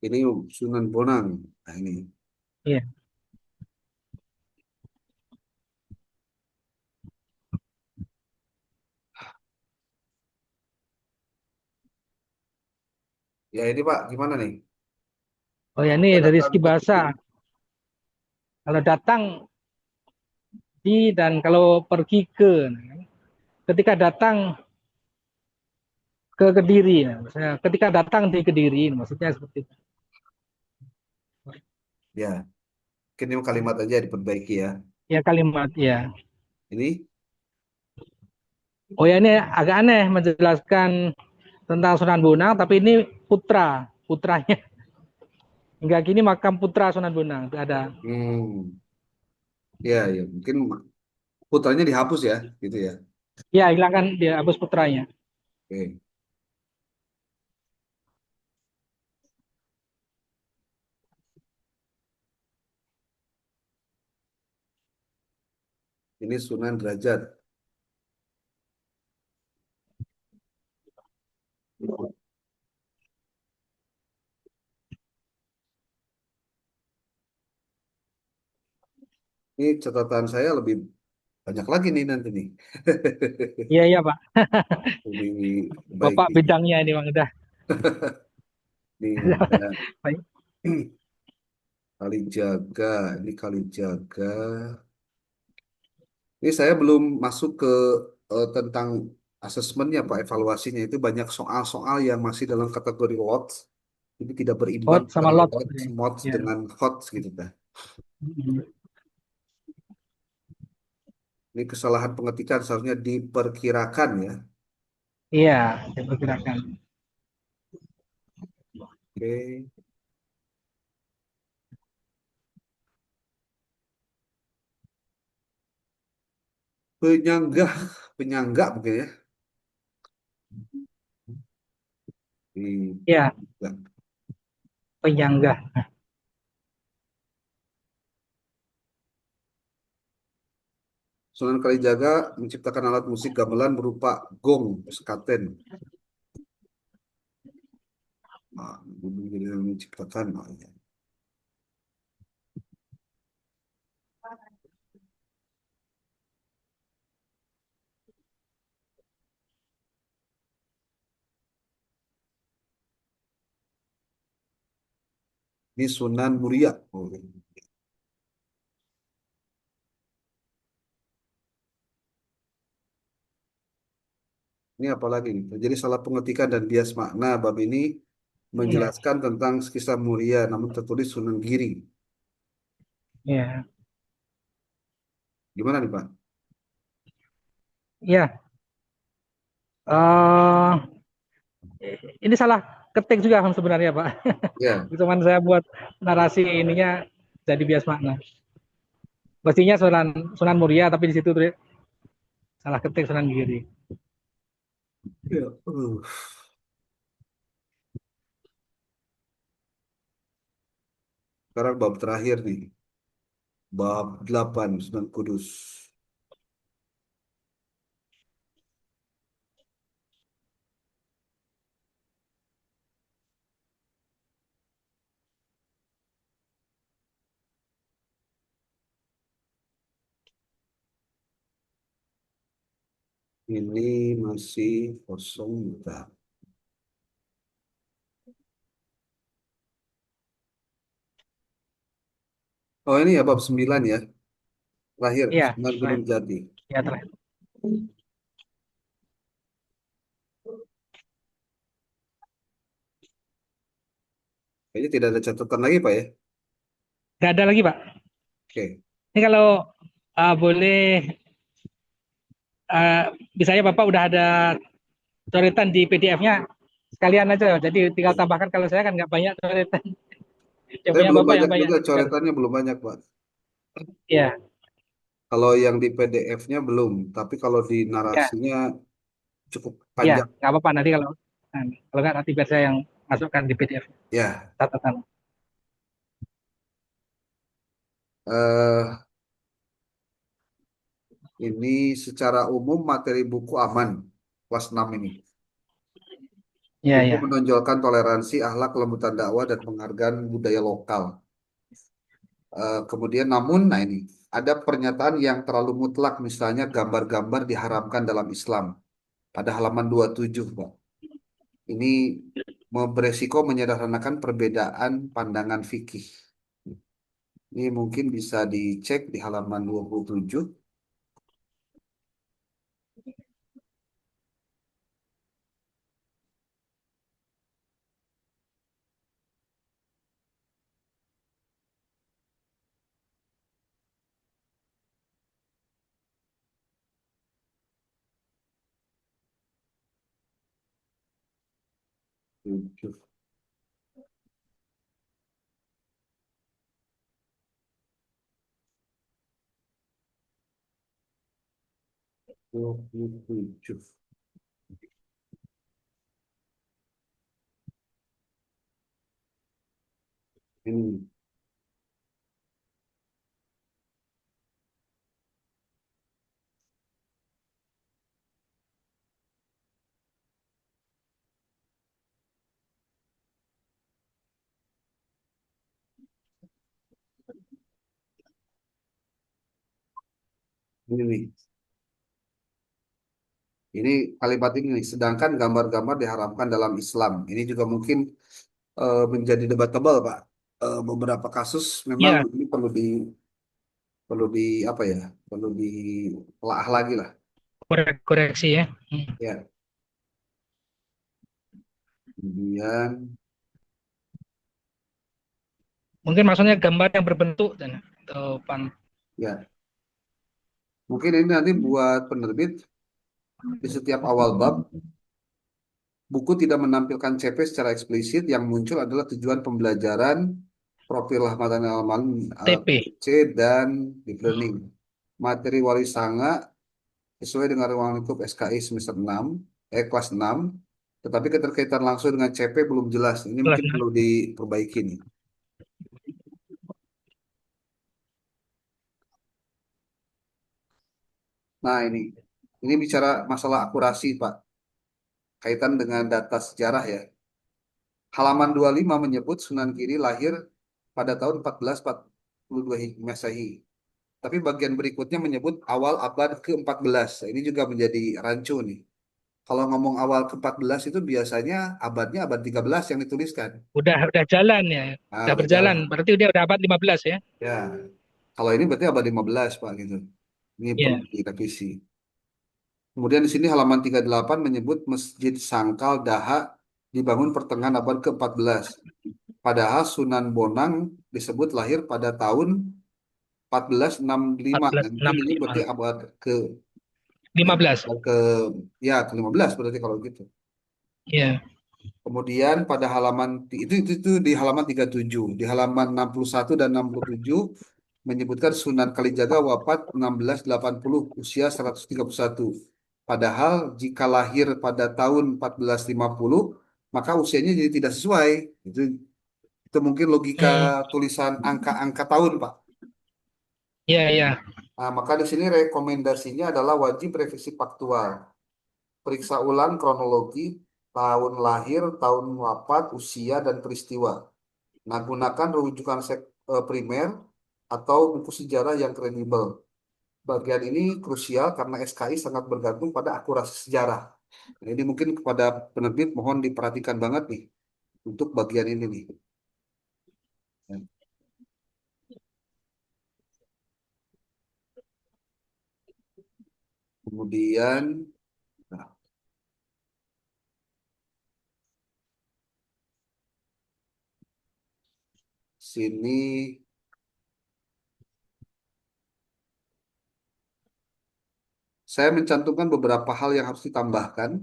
ini Sunan Bonang. Nah, ini. Iya. Ya, ini Pak, gimana nih? Oh ya, ini Kita dari datang segi ke bahasa. sini. Kalau datang di dan kalau pergi ke. Ketika datang ke Kediri, nah, maksudnya ketika datang di Kediri, maksudnya seperti itu. Ya, mungkin ini kalimat aja diperbaiki ya. Ya kalimat ya. Ini, Oh ya, ini agak aneh menjelaskan tentang Sunan Bonang, tapi ini putranya. Hingga kini makam putra Sunan Bonang ada. hmm, ya, ya, mungkin putranya dihapus ya, gitu ya. Ya, hilangkan dia hapus putranya. Oke, ini Sunan Derajat. Ini catatan saya lebih banyak lagi nih nanti nih. Iya, iya, Pak. Lebih Bapak baik. bidangnya ini Bang udah. Ini ada Baik. Kalijaga, ini Kalijaga. Ini saya belum masuk ke tentang asesmennya Pak, evaluasinya itu banyak soal-soal yang masih dalam kategori WOTS, jadi tidak berimbang Hot sama antara lot WOTS, sebenarnya. MOTS Ya. dengan HOTS gitu dah. Ini kesalahan pengetikan seharusnya diperkirakan ya. Iya, diperkirakan. Oke, Penyangga, penyangga mungkin ya. Di, Ya, ya. penyangga. Sunan Kalijaga menciptakan alat musik gamelan berupa gong, sekaten. Nah, dia menciptakan. Oh, ya. Ini Sunan Muria. Oh, ya. Ini apa lagi nih? Jadi salah pengetikan dan bias makna bab ini Iya, menjelaskan tentang kisah Muria, namun tertulis Sunan Giri. iya, Gimana nih Pak? iya. eh ini salah ketik juga Ham, sebenarnya Pak. Ya, Cuman saya buat narasi ininya jadi bias makna. Pastinya Sunan Sunan Muria, tapi di situ salah ketik Sunan Giri. ya. Sekarang bab terakhir nih. Bab 8 Sunan Kudus. Ini masih kosong. Bentar. Oh ini ya bab 9 ya. Terakhir, Iya, Sunan baik. Gunung Jati. Ya, terakhir. Kayaknya tidak ada catatan lagi Pak ya. Nggak ada lagi Pak. Oke. Ini kalau boleh, uh, misalnya Bapak udah ada coretan di PDF-nya, sekalian aja. Jadi tinggal tambahkan, kalau saya kan nggak banyak coretan. Yang Saya punya belum Bapak yang banyak banyak juga, biar. coretannya belum banyak Pak. Ya, Kalau yang di PDF-nya belum, tapi kalau di ya, narasinya cukup ya, panjang. nggak apa-apa nanti kalau nggak nanti biar saya yang masukkan di PDF Ya, catatan. eh, ini secara umum materi buku aman, kelas 6 ini. Ya, Buku ya. menonjolkan toleransi, akhlak, kelembutan dakwah, dan penghargaan budaya lokal. Kemudian namun, nah ini, ada pernyataan yang terlalu mutlak, misalnya gambar-gambar diharamkan dalam Islam. Pada halaman 27, Pak. Ini beresiko menyederhanakan perbedaan pandangan fikih. Ini mungkin bisa dicek di halaman 27. Tujuh. Dua puluh tujuh. Ini, ini nih. Ini kalimat ini nih. Sedangkan gambar-gambar diharamkan dalam Islam. Ini juga mungkin menjadi debatable, Pak. Beberapa kasus memang Ya, ini perlu di apa ya? Perlu ditelaah lagi lah. koreksi ya. Ya. Kemudian Mungkin maksudnya gambar yang berbentuk dan atau ya, mungkin ini nanti buat penerbit di setiap awal bab buku tidak menampilkan CP secara eksplisit, yang muncul adalah tujuan pembelajaran, profil Rahmatan Alamin, TP. C dan deep learning. Materi wali sanga sesuai dengan ruang lingkup SKI semester 6, kelas 6, tetapi keterkaitan langsung dengan CP belum jelas. Ini Kelas mungkin 6. perlu diperbaiki nih. Nah, ini bicara masalah akurasi, Pak. Kaitan dengan data sejarah ya. Halaman 25 menyebut Sunan Giri lahir pada tahun 1442 Masehi. Tapi bagian berikutnya menyebut awal abad ke-14. Ini juga menjadi rancu nih. Kalau ngomong awal ke-14 itu biasanya abadnya abad 13 yang dituliskan. Udah jalan ya. Ah, Udah udah berjalan. jalan. Berarti udah abad 15 ya. Ya, kalau ini berarti abad 15, Pak, gitu. Ini perlu Iya. direvisi. Kemudian di sini halaman 38 menyebut Masjid Sangkal Daha dibangun pertengahan abad ke-14. Padahal Sunan Bonang disebut lahir pada tahun 1465. Nah, mungkin ini 1465. berarti abad ke 15. abad ke ya ke-15 berarti kalau gitu. Iya. Kemudian pada halaman itu di halaman 37, di halaman 61 dan 67 menyebutkan Sunan Kalijaga wafat 1680 usia 131. Padahal jika lahir pada tahun 1450 maka usianya jadi tidak sesuai. Itu mungkin logika Hmm. tulisan angka-angka tahun, Pak. Iya, iya. Nah, maka di sini rekomendasinya adalah wajib revisi faktual. Periksa ulang kronologi, tahun lahir, tahun wafat, usia, dan peristiwa. Nah, gunakan rujukan primer atau buku sejarah yang kredibel. Bagian ini krusial karena SKI sangat bergantung pada akurasi sejarah. Nah, ini mungkin kepada penerbit mohon diperhatikan banget nih untuk bagian ini nih. Kemudian, nah, sini saya mencantumkan beberapa hal yang harus ditambahkan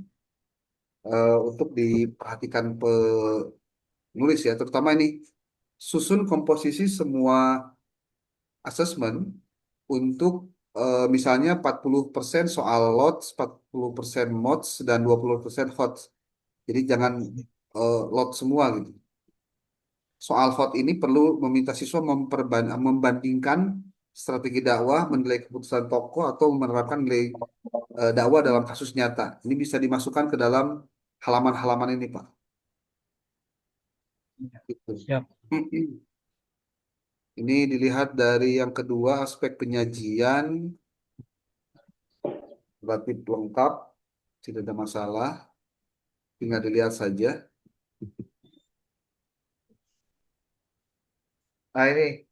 untuk diperhatikan penulis ya, terutama ini susun komposisi semua asesmen untuk misalnya 40% soal lots, 40% mods, dan 20% hots. Jadi jangan lot semua gitu. Soal hot ini perlu meminta siswa membandingkan strategi dakwah, menilai keputusan tokoh, atau menerapkan nilai dakwah dalam kasus nyata. Ini bisa dimasukkan ke dalam halaman-halaman ini, Pak. Gitu. Siap. Ini dilihat dari yang kedua, aspek penyajian, relatif lengkap, tidak ada masalah, tinggal dilihat saja. Nah ini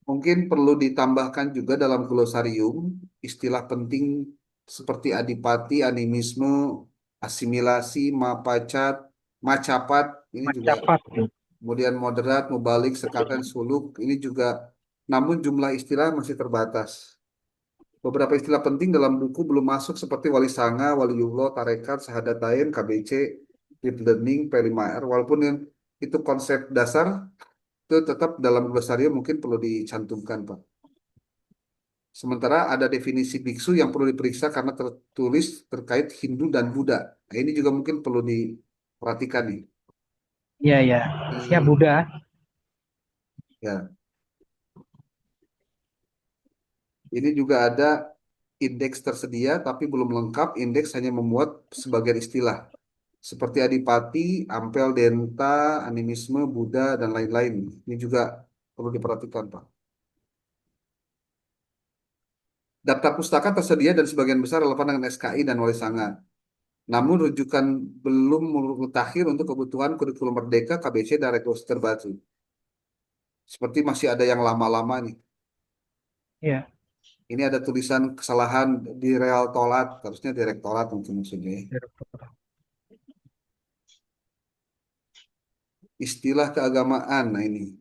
mungkin perlu ditambahkan juga dalam glosarium istilah penting seperti adipati, animisme, asimilasi, mapacat, macapat, ini juga. Macapat. Kemudian moderat, mubalik, sekaten, suluk, ini juga. Namun jumlah istilah masih terbatas. Beberapa istilah penting dalam buku belum masuk seperti wali sanga, waliullah, tarekat, sahadatain, KBC, deep learning, P5R. Walaupun itu konsep dasar, itu tetap dalam glosarium mungkin perlu dicantumkan, Pak. Sementara ada definisi biksu yang perlu diperiksa karena tertulis terkait Hindu dan Buddha. Nah, ini juga mungkin perlu diperhatikan nih. Iya, iya. Siap, Buddha. Ya, ini juga ada indeks tersedia tapi belum lengkap. Indeks hanya memuat sebagian istilah seperti adipati, ampel, denta, animisme, Buddha, dan lain-lain. Ini juga perlu diperhatikan, Pak. Daftar pustaka tersedia dan sebagian besar relevan dengan SKI dan Wali Sanga. Namun rujukan belum mutakhir untuk kebutuhan kurikulum Merdeka, KBC, dan rekomendasi terbaru. Seperti masih ada yang lama-lama nih. Iya. Ini ada tulisan kesalahan di Real Tolat, harusnya Direktorat mungkin maksudnya ya. Istilah keagamaan, nah ini.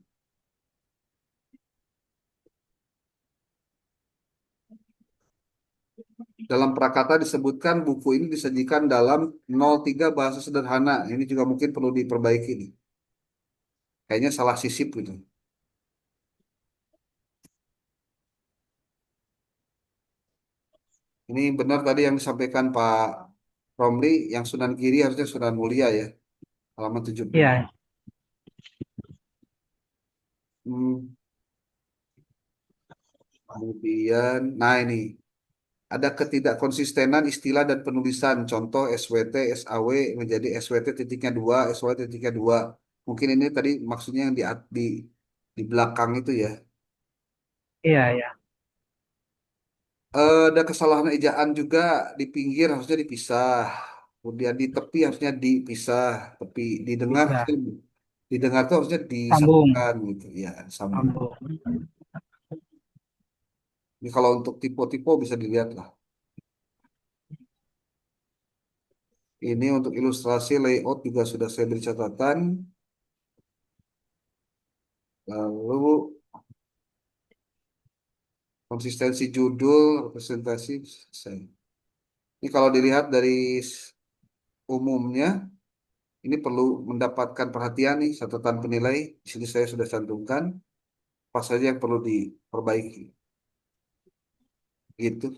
Dalam Prakata disebutkan buku ini disajikan dalam 03 bahasa sederhana. Ini juga mungkin perlu diperbaiki nih. Kayaknya salah sisip gitu. Ini benar tadi yang disampaikan Pak Romli, yang Sunan Giri harusnya Sunan Mulia ya, halaman 70. Iya, Hmm, kemudian, nah ini ada ketidakkonsistenan istilah dan penulisan. Contoh SWT, SAW menjadi SWT titiknya dua, SW titiknya dua. Mungkin ini tadi maksudnya yang di belakang itu ya. iya, iya. Ada kesalahan ejaan juga di pinggir harusnya dipisah. Kemudian di tepi harusnya dipisah. Tepi Bisa didengar tuh harusnya sambung, disatukan gitu ya, sambung. sambung. Ini kalau untuk tipe-tipe bisa dilihat lah. Ini untuk ilustrasi layout juga sudah saya beri catatan. Lalu konsistensi judul, representasi, selesai. Ini kalau dilihat dari umumnya, ini perlu mendapatkan perhatian nih, catatan penilai. Di sini saya sudah cantumkan apa saja yang perlu diperbaiki. Gitu.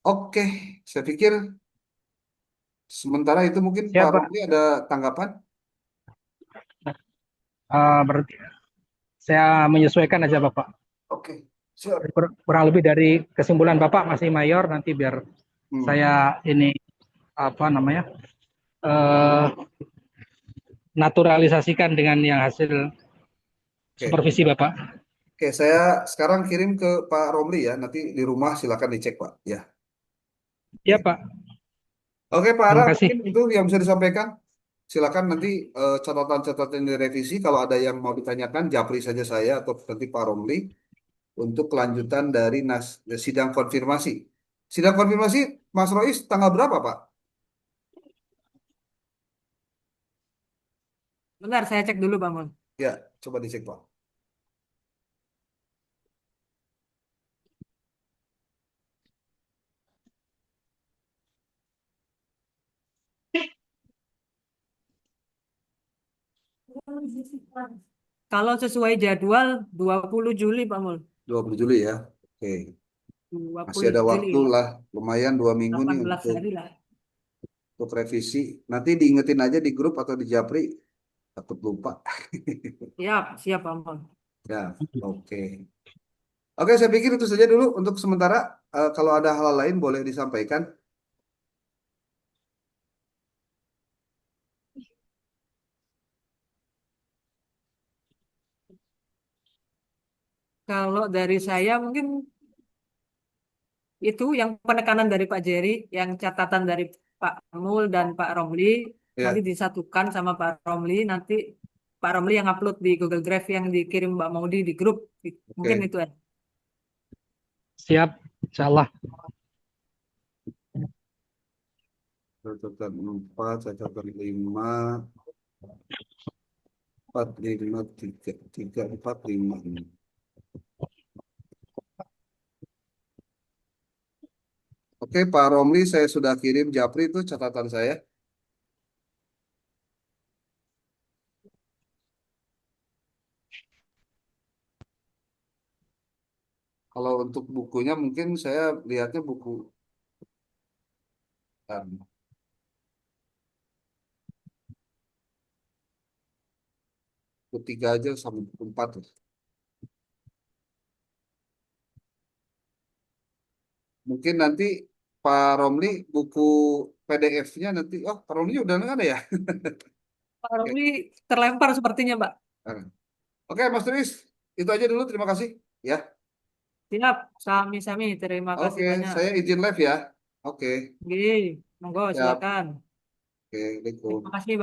Oke, saya pikir sementara itu mungkin Pak Siap, Pak. Romli ada tanggapan? Berarti saya menyesuaikan aja, Bapak. Oke, siap. Kurang lebih dari kesimpulan Bapak masih mayor, nanti biar Hmm. saya ini apa namanya eh, naturalisasikan dengan yang hasil Oke. supervisi Bapak. Oke, saya sekarang kirim ke Pak Romli ya. Nanti di rumah silakan dicek, Pak. Ya. Ya Oke. Pak, Oke, Pak Ara, terima mungkin kasih. itu yang bisa disampaikan. Silakan nanti catatan-catatan direvisi. Kalau ada yang mau ditanyakan, japri saja saya atau nanti Pak Romli untuk kelanjutan dari sidang konfirmasi. Sidang konfirmasi, Mas Rois, tanggal berapa, Pak? Bentar, saya cek dulu, Bang Mul. Ya, coba dicek, Pak. Kalau sesuai jadwal 20 Juli, Pak Mul. 20 Juli ya. Oke. Masih 20 ada Juli waktu ya. lah, lumayan 2 minggu nih 18 hari lah. untuk revisi. Nanti diingetin aja di grup atau di Japri, takut lupa. Siap, siap, Pak Mul. Ya, oke. Oke, saya pikir itu saja dulu untuk sementara. Kalau ada hal lain boleh disampaikan. Kalau dari saya mungkin itu yang penekanan dari Pak Jerry, yang catatan dari Pak Mul dan Pak Romli, nanti Ya, disatukan sama Pak Romli, nanti Pak Romli yang upload di Google Drive yang dikirim Mbak Maudi di grup. Mungkin oke. itu ya. Siap, Insya Allah. Catatan 4, catatan 5, 4, 5, 3, 3, 4, 5. Oke, Pak Romli, saya sudah kirim Japri itu catatan saya. Kalau untuk bukunya mungkin saya lihatnya buku buku 3 aja sampai buku 4. Mungkin nanti Pak Romli buku PDF-nya nanti, oh Pak Romli udah nggak ada ya? Pak Romli terlempar sepertinya, Mbak. Oke, Mas Turis, itu aja dulu. Terima kasih. Ya, Siap, sami-sami. Terima kasih oke, banyak. saya izin live ya. Oke, Oke, monggo siap. silakan. Oke, Assalamualaikum. Terima kasih, Pak.